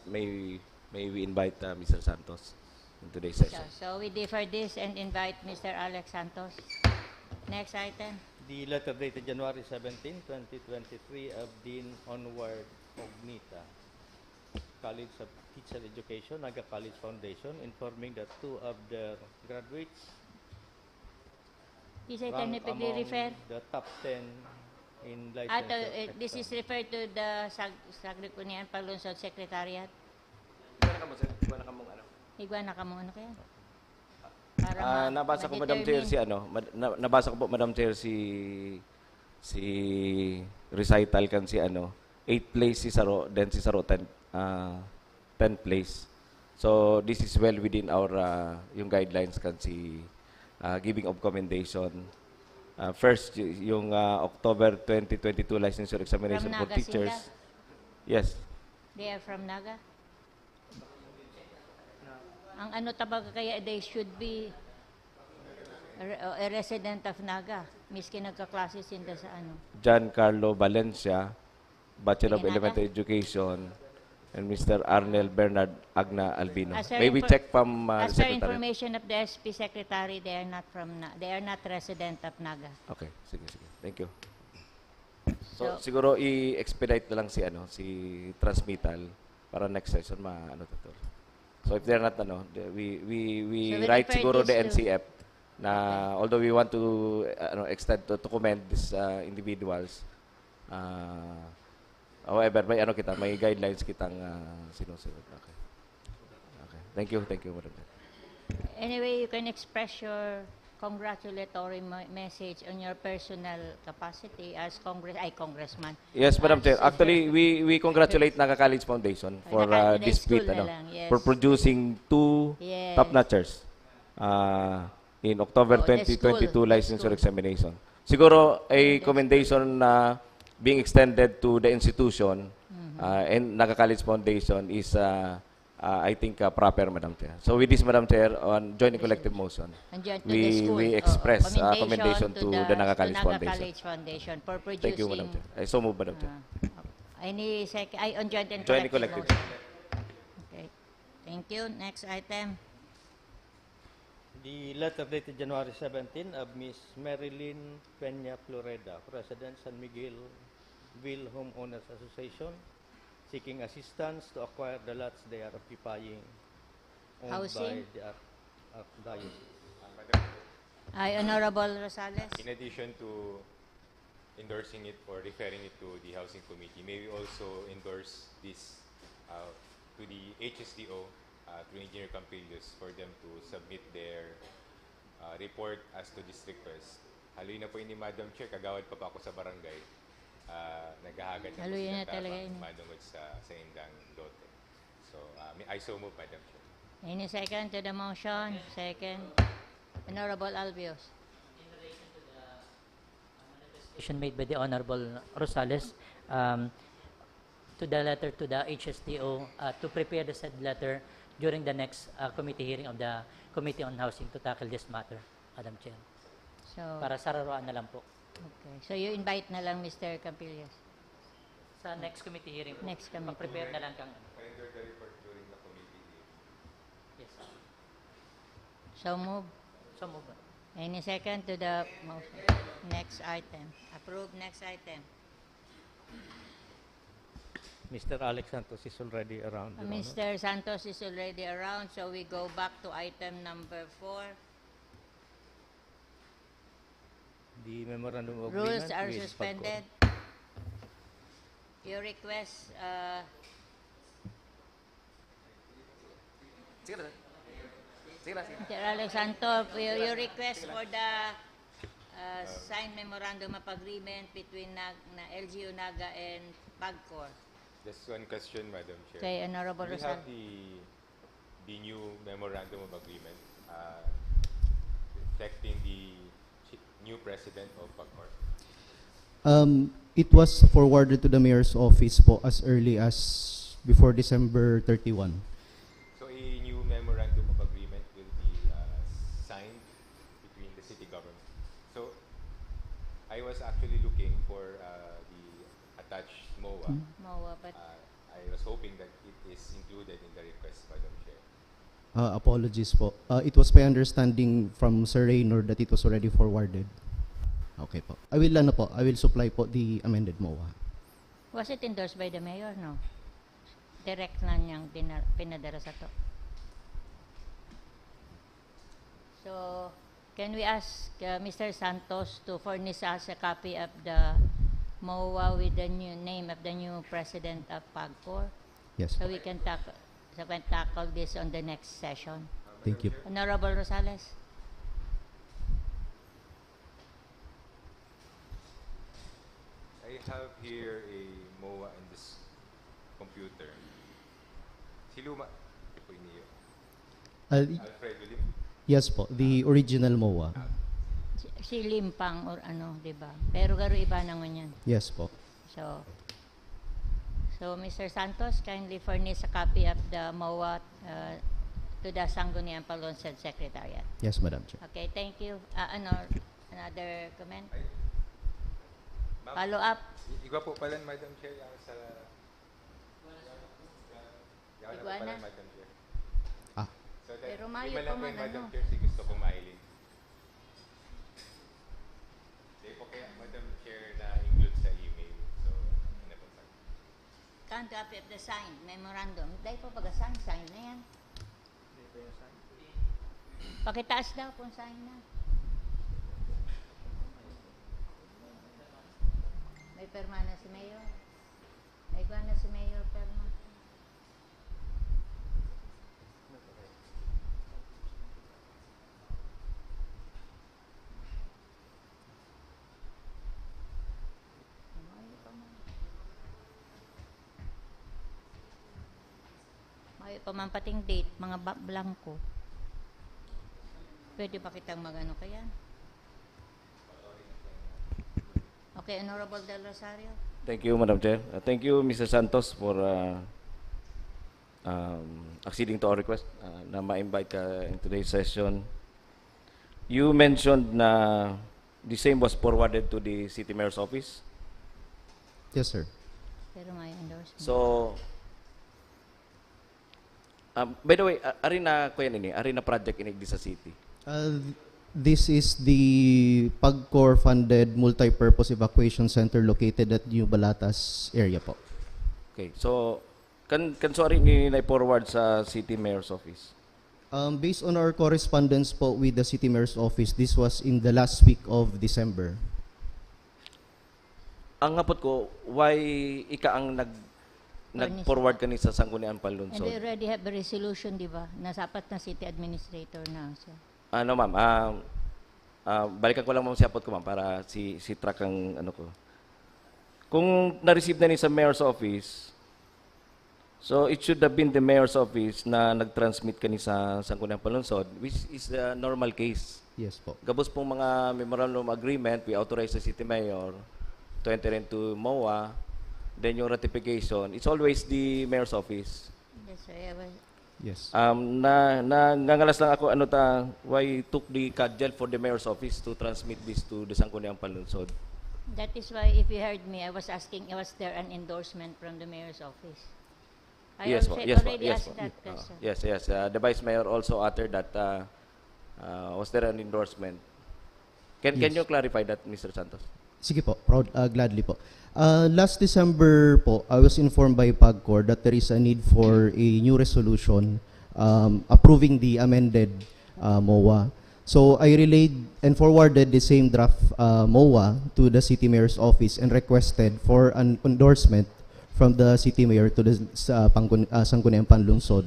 May we invite Mr. Santos in today's session? So we defer this and invite Mr. Alex Santos. Next item. The letter dated January 17, 2023 of Dean Onward Ognita, College of Teacher Education, Naga College Foundation, informing that 2 of their graduates This item rank na pag-refer. the top 10 in license. This is referred to the Sagrikunian Palunsod Secretariat. Higwana ka mo, ano kaya? Para Nabasa ko Madam Chair si nabasa ko po Madam Chair si recital kan si 8th place si Saro, then si Saro 10th place. So this is well within our yung guidelines kan si giving of commendation. First yung October 2022 licensure examination From for Naga teachers. sila? Yes. They are from Naga? Ang ano tabaga kaya, they should be a resident of Naga, miski nagka-classes sila sa ano. Giancarlo Valencia, Bachelor of Sige, Naga. Elementary Education, and Mr. Arnel Bernard Agna Albino. As per May we infor- check from As the per Secretary? information of the SP Secretary, they are not resident of Naga. Okay, sige. Thank you. So- So, siguro i-expedite na lang si si transmittal para next session to. So if they're not we So we write refer siguro this the to- NCF na although we want to extend to commend these individuals, however may guidelines kitang sinusunod. Okay. Thank you, Madam Chair. Anyway, you can express your congratulatory message on your personal capacity as congressman. Yes, Madam As- Chair. Actually, we congratulate Naga College Foundation for Naga- this school feat, na lang, yes. for producing 2 Yes. top-notchers in October Oh, the 2022 school, the licensure school. examination. Siguro a commendation na being extended to the institution and Naga College Foundation is I think proper, Madam Chair. So with this, Madam Chair, on joint and collective motion, And dyan to the school. we express commendation to the Naga College Foundation. College Foundation for producing. Thank you, Madam Chair. I so move, Madam Chair. Any second? On joint and Joint and collective collective. motion. Okay. Thank you. Next item. The letter dated January 17 of Ms. Marilyn Peña Floreda, President San Miguel Ville Homeowners Association, seeking assistance to acquire the lots they are occupying owned Housing? by the Archdiocese. Honorable Rosales. In addition to endorsing it or referring it to the Housing Committee, may we also endorse this to the HSDO, to Engineer Campillos, for them to submit their report as to this request. Haluin na po ini, Madam Chair, kagawad pa ako sa barangay. Naghahagad na po Haluin na silang talaga tama, ini. madungod sa indang lote. So, I so move, Madam Chair. Any second to the motion? Second. Honorable Albios. Made by the Honorable Rosales to the letter to the HSTO to prepare the said letter during the next committee hearing of the Committee on Housing to tackle this matter, Madam Chair. So, Para sararuan na lang po. okay. So you invite na lang Mr. Campillas. Sa next committee hearing po. Next committee. Prepare na lang kang Render the report during the committee hearing. yes. So move. So move. Any second to the motion? Next item. Approve next item. Mr. Alex Santos is already around. Your Honor. Mr. Santos is already around, so we go back to item number 4. The memorandum of Rules agreement are with suspended. Your request, Mr. Alex Santos, your request for the signed memorandum of agreement between LGU Naga and PAGCOR. Just one question, Madam Chair. Okay, Honorable We Rosal. have the new memorandum of agreement reflecting the new president of PAGCOR. It was forwarded to the mayor's office po as early as before December 31. So a new memorandum of agreement will be signed between the city government. So I was actually looking for the attached MOA. MOA, but I was hoping that it is included in the request, Madam Chair. Apologies po. It was my understanding from Sir Raynor that it was already forwarded. Okay po. I will supply po the amended MOA. was it endorsed by the mayor? No. Direct na niyang pinadala sa to. So, can we ask Mr. Santos to furnish us a copy of the MOA with the new name of the new president of PAGCOR? Yes. So we can tackle this on the next session. Thank you. Honorable Rosales. I have here a MOA in this computer. Si Luma, po niyo. Alfredo Lim. Yes po, the original MOA. Si Limpang or ano, di ba? Pero garo iba naman yan. Yes po. So, Mr. Santos, kindly furnish a copy of the MOA to the Sangguniang Palunsod Secretariat. Yes, Madam Chair. Okay, thank you. Another comment? Follow up? Igwa po pala, Madam Chair, yung sa... Yaw na po pala, Iguana? Madam Chair. Ah. So, Pero di mayo ba pa lang po man, yung Madam ano? Chair, si gusto ko mailin. Di po kaya, Madam Chair, na-include sa email. So, ano po sa... Can't copy of the signed memorandum. Dahil po pag-sign na yan. Pakitaas daw kung sign na. May perma na si Mayor. May kuha na si Mayor perma. May pa man pating date, mga blanco. Pwede ba kitang magano kaya? Okay, Honorable Del Rosario. Thank you, Madam Chair. Thank you, Mr. Santos, for acceding to our request na ma-invite ka in today's session. You mentioned na the same was forwarded to the City Mayor's office. Yes, sir. Pero may endorsement. So, by the way, ari na kuya nini, ari na project inig di sa city. This is the PAGCOR funded multi-purpose evacuation center located at New Balatas area po. Okay, so kan sorry ni na-forward sa City Mayor's office. Based on our correspondence po with the City Mayor's office, this was in the last week of December. Ang ngapot ko, why ika ang nag-forward kani sa Sangguniang And they Palunsod? already have a resolution, di ba? Nasapat na city administrator na. So, Ano ma'am, balikan ko lang ma'am si apot ko ma'am para si track ang ano ko. Kung na-receive na ni sa Mayor's office, so it should have been the Mayor's office na nag-transmit kani sa Sangguniang Palunsod, which is the normal case. Yes po. Gabos pong mga memorandum agreement, we authorize the City Mayor to enter into MOA, then yung ratification, it's always the Mayor's office. that's why I was, Yes. Nangalas lang ako why took the CADGEL for the Mayor's office to transmit this to the Sangguniang Palunsod. that is why, if you heard me, I was asking, was there an endorsement from the mayor's office? I Yes, po. already Yes, asked po. that question. Yes. The Vice Mayor also uttered that was there an endorsement. Can Yes. you clarify that, Mr. Santos? Sige po, gladly po. Last December po, I was informed by PAGCOR that there is a need for a new resolution approving the amended MOA. So I relayed and forwarded the same draft MOA to the City Mayor's office and requested for an endorsement from the City Mayor to the Sangguniang Panlungsod.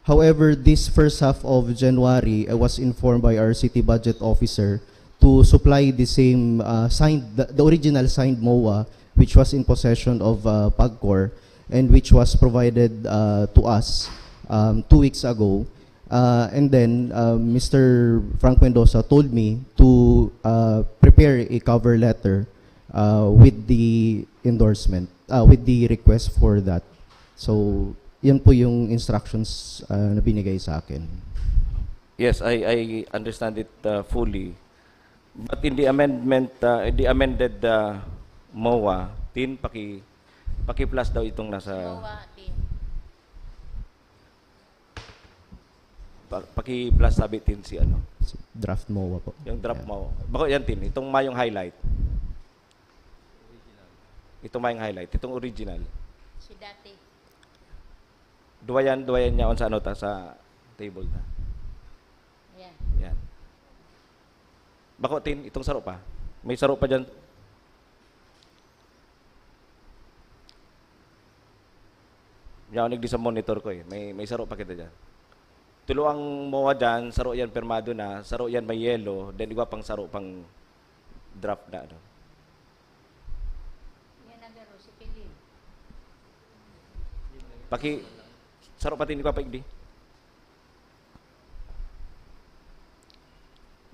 However, this first half of January, I was informed by our City Budget Officer to supply the same the original signed MOA, which was in possession of PAGCOR and which was provided to us 2 weeks ago. And then Mr. Frank Mendoza told me to prepare a cover letter with the endorsement, with the request for that. So, yan po yung instructions na binigay sa akin. Yes, I understand it fully. But in the amendment, the amended MOA, Tin, paki-plus daw itong nasa... MOA, Tin. Paki-plus sabi, Tin, si ano? Draft MOA po. Yung draft MOA. Bako yan, Tin, itong mayong highlight. Itong mayong highlight, itong original. Si dati. Duwayan niya on sa ano ta, sa table na. Ayan. Yan. Bako, Tin, itong saro pa. May saro pa dyan. Yan, nagdi sa monitor ko eh. May saro pa kita dyan. Tulo ang MOA dyan, saro yan permado na, saro yan may yellow, then iba pang saro pang draft na. Ano. Yan ang garo, si Pilip. Saro pati iba pa igdi.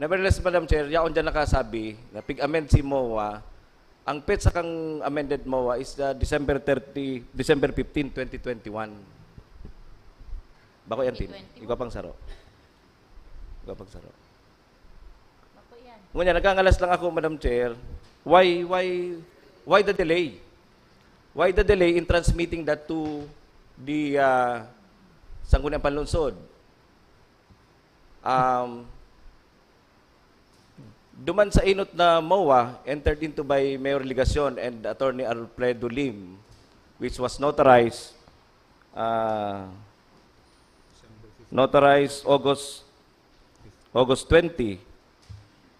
Nevertheless, Madam Chair, yaon dyan nakasabi na pig-amend si MOA, ang pet sa kang amended MOA is December 15, 2021. Bako yan, Tin. Ikaw pang saro. Ikaw pang saro. Bako yan. Ngunyan, nagkangalas lang ako, Madam Chair. Why the delay? Why the delay in transmitting that to the Sangguniang Panlungsod? Duman sa inot na MOA, entered into by Mayor Ligacion and Attorney Alfredo Lim, which was notarized August 20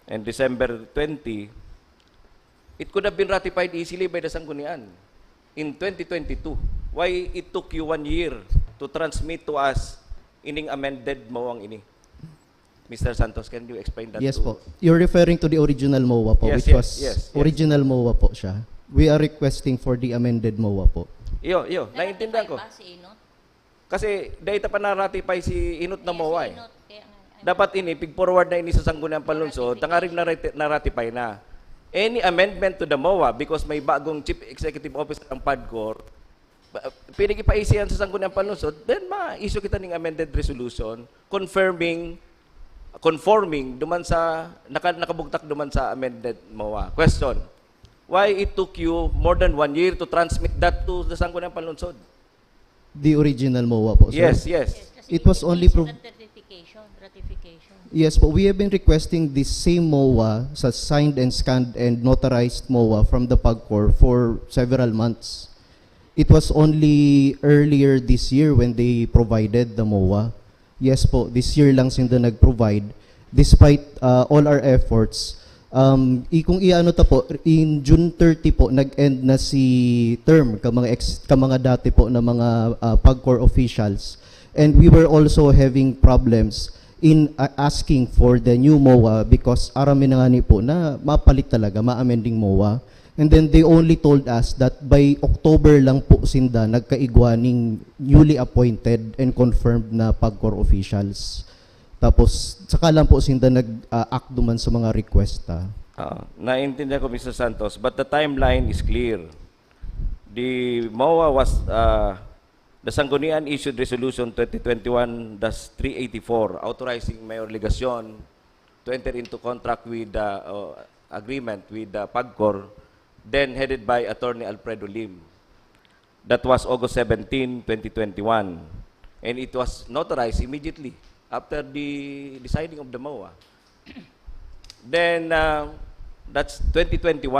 and December 20, it could have been ratified easily by the Sanggunian in 2022. Why it took you 1 year to transmit to us ining amended MOA ini? Mr. Santos, can you explain that? Yes po. You're referring to the original MOA po, Yes, which yes, was yes. original MOA po siya. We are requesting for the amended MOA po. Iyo, naiintindihan ko. Ba si Inot? Kasi data pa na-ratify si Inot na Kaya MOA si eh. Inot, kaya nga, Dapat pig-forward na ini sa Sangguniang Panlungsod, tangaring na-ratify na. Any amendment to the MOA, because may bagong Chief Executive Officer ang PAGCOR, pwede ipaisihan sa Sangguniang Panlungsod, then ma-issue kita ng amended resolution conforming duman sa nakabugtak duman sa amended MOA. Question: why it took you more than 1 year to transmit that to the Sangguniang Panlungsod? The original MOA po, sir. Yes. kasi It was only ratification. Yes po, we have been requesting this same MOA sa signed and scanned and notarized MOA from the PAGCOR for several months. It was only earlier this year when they provided the MOA. Yes po, this year lang sila nag-provide. Despite all our efforts, kung iano ta po, in June 30 po, nag-end na si term ka mga dati po na mga PAGCOR officials. And we were also having problems in asking for the new MOA because arami na nga ni po na mapalit talaga, ma-amending MOA. And then they only told us that by October lang po sinda nagkaigwaning newly appointed and confirmed na PAGCOR officials. Tapos saka lang po sinda nag-act duman sa mga requesta. Naintindihan ko, Mr. Santos, but the timeline is clear. The MOA was, the Sanggunian issued Resolution 2021-384 authorizing Mayor Ligacion to enter into contract with agreement with PAGCOR, then headed by Attorney Alfredo Lim. That was August 17, 2021. And it was notarized immediately after the signing of the MOA. Then, that's 2021.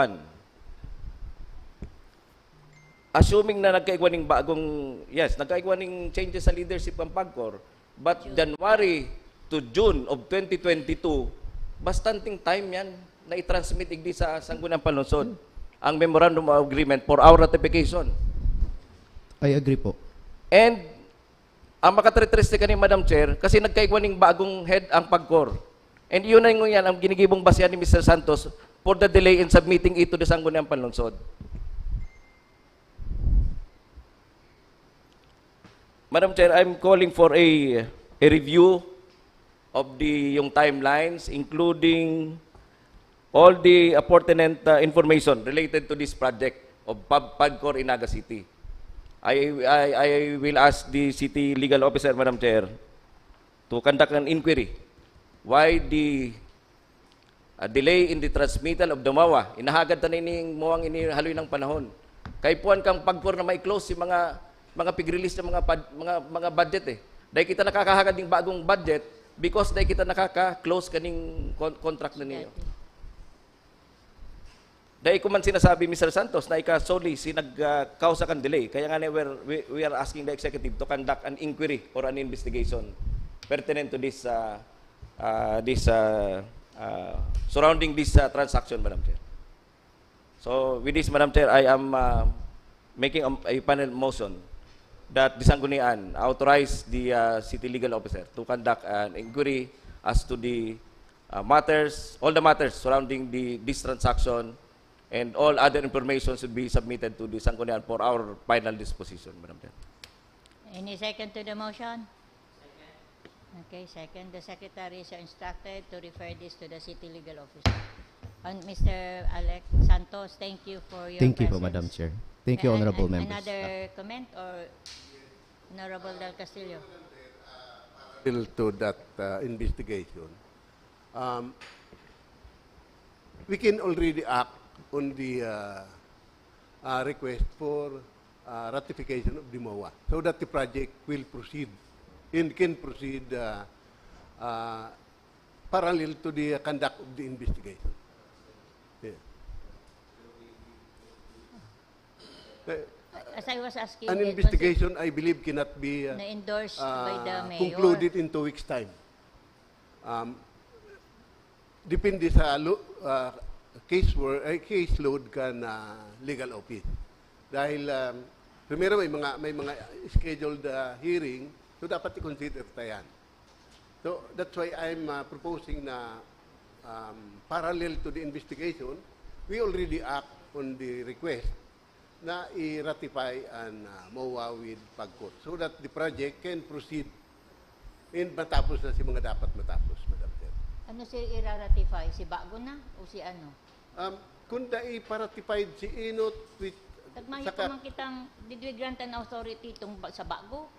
assuming na nagkaigwaning bagong, yes, nagkaigwaning changes sa leadership ng PAGCOR, but January to June of 2022, bastanting time yan na i-transmit igdi sa Sangguniang Panlungsod ang Memorandum of Agreement for our ratification. I agree po. And ang makatristeste ka ni Madam Chair, kasi nagkaigwaning bagong head ang PAGCOR. And yun na yung yan, ang ginigibong basehan ni Mr. Santos for the delay in submitting it to the Sangguniang Panlungsod. Madam Chair, I'm calling for a review of yung timelines, including all the pertinent information related to this project of PAGCOR in Naga City. I will ask the City Legal Officer, Madam Chair, to conduct an inquiry why the delay in the transmittal of the MAWA. Inahagad na nining MAWA inihaloy ng panahon. Kay puan kang PAGCOR na may close si mga pig-release ng mga budget eh. Dahil kita nakakahagad ng bagong budget because dahil kita nakaka-close kaning contract na niyo. Dahil ko man sinasabi, Mr. Santos, na solely sinag-causa kan delay. Kaya nga we are asking the executive to conduct an inquiry or an investigation pertinent to this surrounding this transaction, Madam Chair. So with this, Madam Chair, I am making a panel motion that the Sanggunian authorize the City Legal Officer to conduct an inquiry as to the matters, all the matters surrounding this transaction, and all other information should be submitted to the Sanggunian for our final disposition, Madam Chair. Any second to the motion? Okay, second. The Secretary is instructed to refer this to the City Legal Officer. And Mr. Alex Santos, thank you for your Thank you po, presence. Madam Chair. Thank you, Honorable Members. Another comment or Honorable Del Castillo? Bill to that investigation. We can already act on the request for ratification of the MOA so that the project will proceed and can proceed parallel to the conduct of the investigation. Yeah. As I was asking, An investigation, I believe, cannot be na-endorsed by the mayor. concluded in 2 weeks' time. Depende sa caseload ka na legal office. Dahil primero may mga scheduled hearing, so dapat i-consider tayan. So that's why I'm proposing na parallel to the investigation, we already act on the request na i-ratify an MOA with PAGCOR so that the project can proceed and matapos na si mga dapat matapos, Madam Chair. Ano si i-ratify? Si Bago na o si ano? Kung i-paratified si Inot with Tagmayo pa man kitang did we grant an authority itong sa Bago?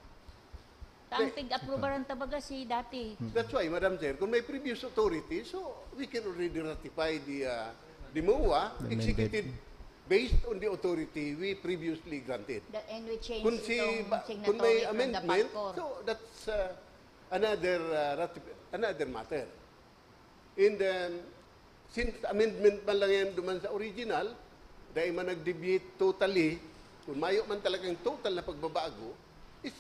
Ang pig-approveran tabaga si dati. That's why, Madam Chair, kung may previous authority, so we can already ratify the MOA executed based on the authority we previously granted. And we change Kung itong may signatory from the amendment, PAGCOR. so that's another matter. And since amendment man lang yan duman sa original, dahil man nag-deviate totally, kung mayo man talagang total na pagbabago, it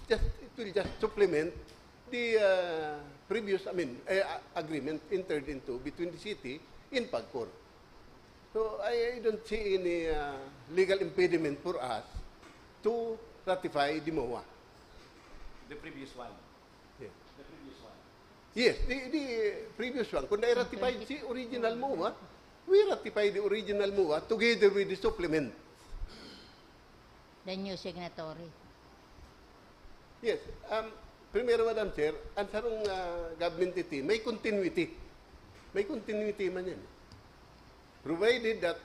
will just supplement the previous agreement entered into between the city and PAGCOR. So I don't see any legal impediment for us to ratify the MOA. The previous one. Yeah. The previous one. Yes, the previous one. Kung na-ratify si original MOA, we ratify the original MOA together with the supplement. The new signatory. Yes. Primero, Madam Chair, ang sarong government entity, may continuity. May continuity man yan. Provided that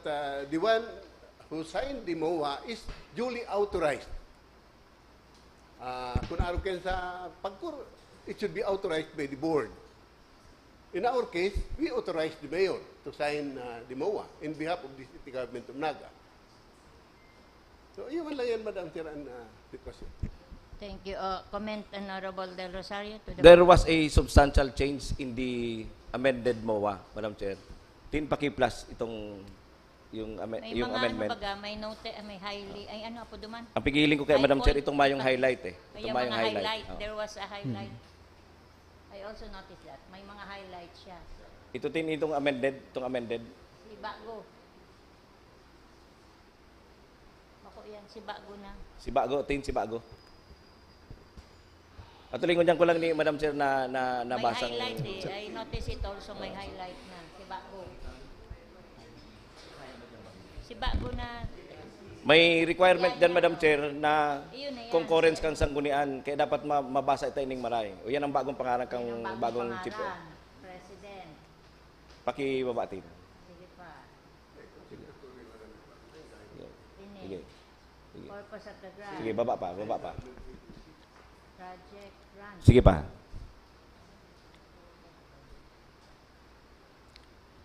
the one who signed the MOA is duly authorized. Kung araw kayo sa PAGCOR, it should be authorized by the board. In our case, we authorized the mayor to sign the MOA in behalf of the city government of Naga. So, yun lang yan, Madam Chair, and the question. Thank you. Comment, Honorable Del Rosario. To the There was a substantial change in the amended MOA, Madam Chair. 10 plus itong May yung mga amendment. ano baga, may note, may highlight, ay ano po duman? Ang pigiling ko kay Ay, Madam Chair, point. itong mayong highlight eh. May Itong mga mayong highlight. Oh. There was a highlight. I also noticed that. May mga highlight siya. Ito din itong amended. Si Bago. Bako yan, si Bago na. Si Bago. At tulingon ko lang ni Madam Chair na nabasang... May highlight eh. I noticed it also may highlight na. Si Bago. Si Bago na. May requirement dyan, Madam Chair, na Iyon na yan. concurrence kang sanggunian. Kaya dapat mabasa ito ining maray. O yan ang bagong pangalan kang Yan ang bagong chief. pangalan. President. Pakibabatin. Sige pa. Sige. Finish. Sige. Purpose of the grant. Sige, baba pa. Project grant. Sige pa.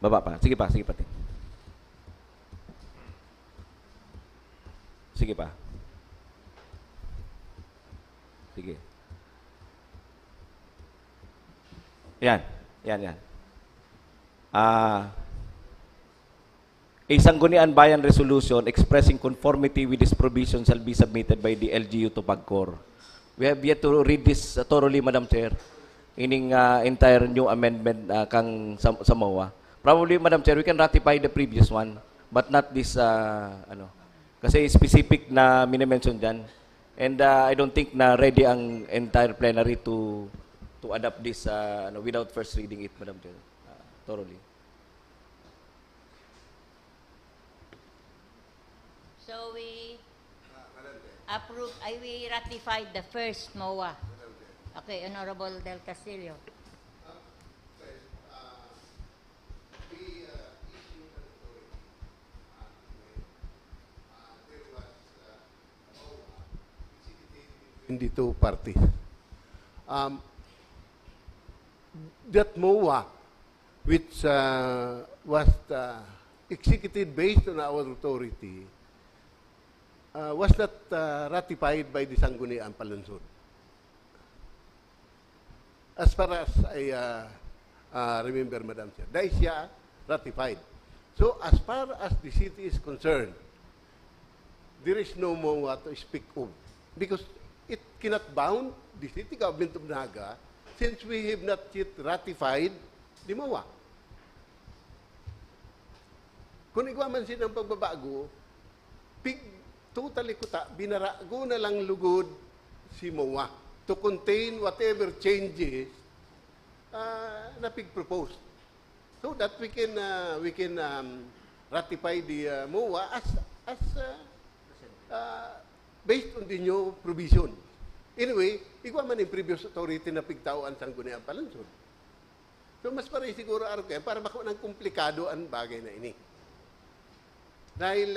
Baba pa. Sige pa. Sige pa. Sige. Yan. A Sangguniang Bayan resolution expressing conformity with this provision shall be submitted by the LGU to PAGCOR. We have yet to read this thoroughly, Madam Chair, ining entire new amendment kang sa MOA. Probably, Madam Chair, we can ratify the previous one, but not this, kasi specific na minimension dyan. And I don't think na ready ang entire plenary to adopt this without first reading it, Madam Chair, thoroughly. So we we ratified the first MOA. Okay, Honorable Del Castillo. In the two parties. That MOA, which was executed based on our authority, was not ratified by the Sangguniang Palansod. As far as I remember, Madam Chair, that is ratified. So as far as the city is concerned, there is no MOA to speak of because it cannot bound the city government of Naga since we have not yet ratified the MOA. Kung igwa man silang pagbabago, totally kuta, binarago na lang lugod si MOA to contain whatever changes na pig-propose. So that we can ratify the MOA as based on the new provision. Anyway, igwa man yung previous authority na pigtawaan sa Sangguniang Palansod. So mas pare siguro araw kayo para bako ng komplikado ang bagay na ini. Dahil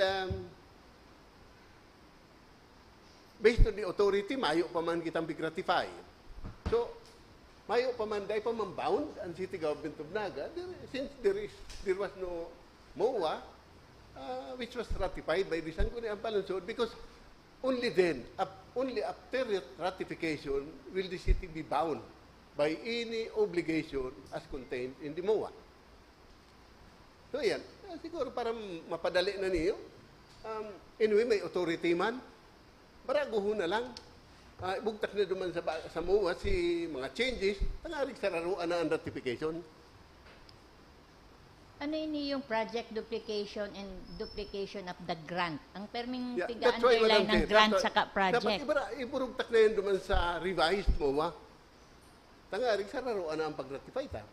based on the authority, mayo pa man kitang big-ratify. So, mayo pa man, dahil pa man bound ang City Government of Naga, since there was no MOA, which was ratified by the Sangguniang Palansod, because only then, only after ratification, will the city be bound by any obligation as contained in the MOA. So, yan. Siguro para mapadali na niyo. Anyway, may authority man. Baraguho na lang. Bugtak na duman sa MOA si mga changes. Tangarig sa laruan na ang ratification. Ano ini yung project duplication and duplication of the grant? Ang perming That's why, underline Madam ng Chair, grant dapat- saka project. Dapat iburugtak na yun duman sa revised MOA. Tangarig sa laruan na ang pag-ratify ta.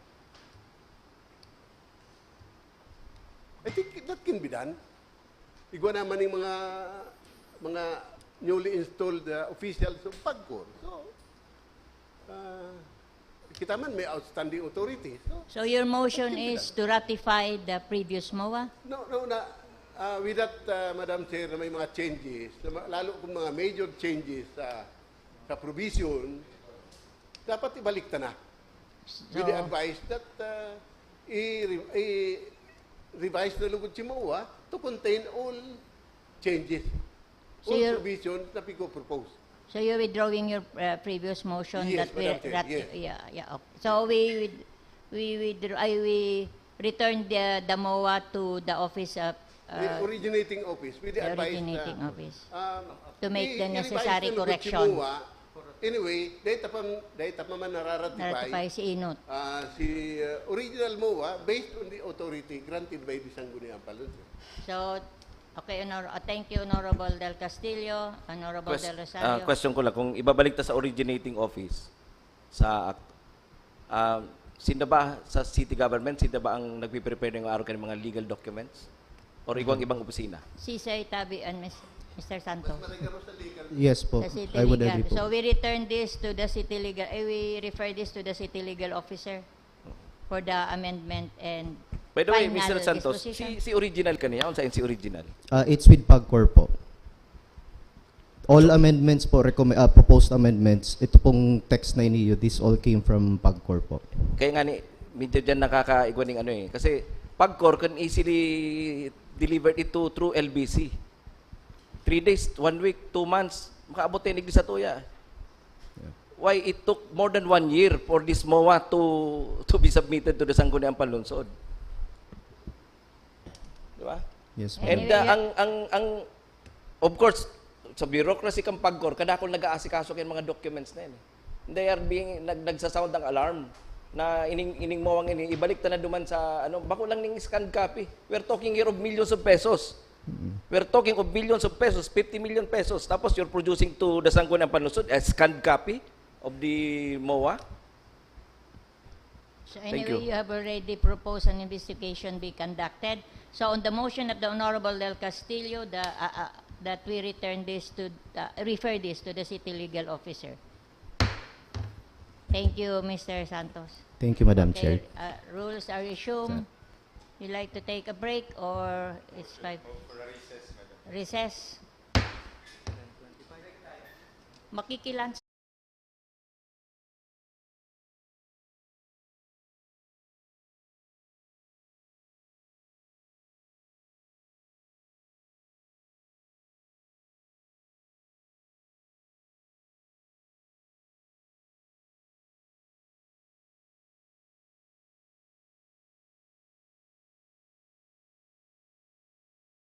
I think that can be done. Igwa naman yung mga newly installed officials of PAGCOR. So, kita man may outstanding authority. So your motion is to ratify the previous MOA? No, with that, Madam Chair, na may mga changes, lalo kung mga major changes sa provision, dapat ibalik ta na. With the advice that revise na lugod si MOA to contain all changes, So all you're- provisions na propose. So you're withdrawing your previous motion Yes, that we Madam Chair, yes. yeah. Okay. So we return the MOA to the office of the originating office with the the advice originating na, office to i- make the i-revise necessary na lugot si correction. MOA. Anyway, dahil pa man Naratify naratify, si Inut. si original MOA based on the authority granted by the Sangguniang Palunsod. So, okay, thank you, Honorable Del Castillo, Honorable Del Rosario. Question ko lang, kung ibabalik ta sa originating office, sa sinda ba sa city government, sinda ba ang nagpiprepare ng araw mga legal documents? Or ibang opisina? Si Sir Tabi and Mr. Santos. Yes po, Sa City I would Legal. agree po. So, we return this to the City Legal, we refer this to the City Legal Officer for the amendment and By the way, final Mr. Santos, disposition. si original kaniya, unsa si original? It's with PAGCOR po. All amendments po, proposed amendments, ito pong text na iniyo, this all came from PAGCOR po. Kaya nga ni, medyo dyan nakakaigwan ng ano eh. Kasi PAGCOR can easily deliver ito through LBC. 3 days, 1 week, 2 months, makaabot tinig sa tuya. Why it took more than 1 year for this MOA to be submitted to the Sangguniang Palunsod? Di ba? Yes po. And Anyway, ang of course, sa bureaucracy kang PAGCOR, kadakol nag-aasikaso kay mga documents na yan. They are being, nagsasound ang alarm na ining mawang ibalik ta na duman sa, bako lang ning scanned copy. We're talking here of millions of pesos. We're talking of billions of pesos, 50 million pesos. Tapos you're producing to the Sangguniang Palunsod a scanned copy of the MOA. So Thank anyway, you. you have already proposed an investigation be conducted. So on the motion of the Honorable Del Castillo, that we return this to, refer this to the City Legal Officer. Thank you, Mr. Santos. Thank you, Madam Chair. Okay, rules are resumed. You like to take a break or it's 5? Recess. Makikilans.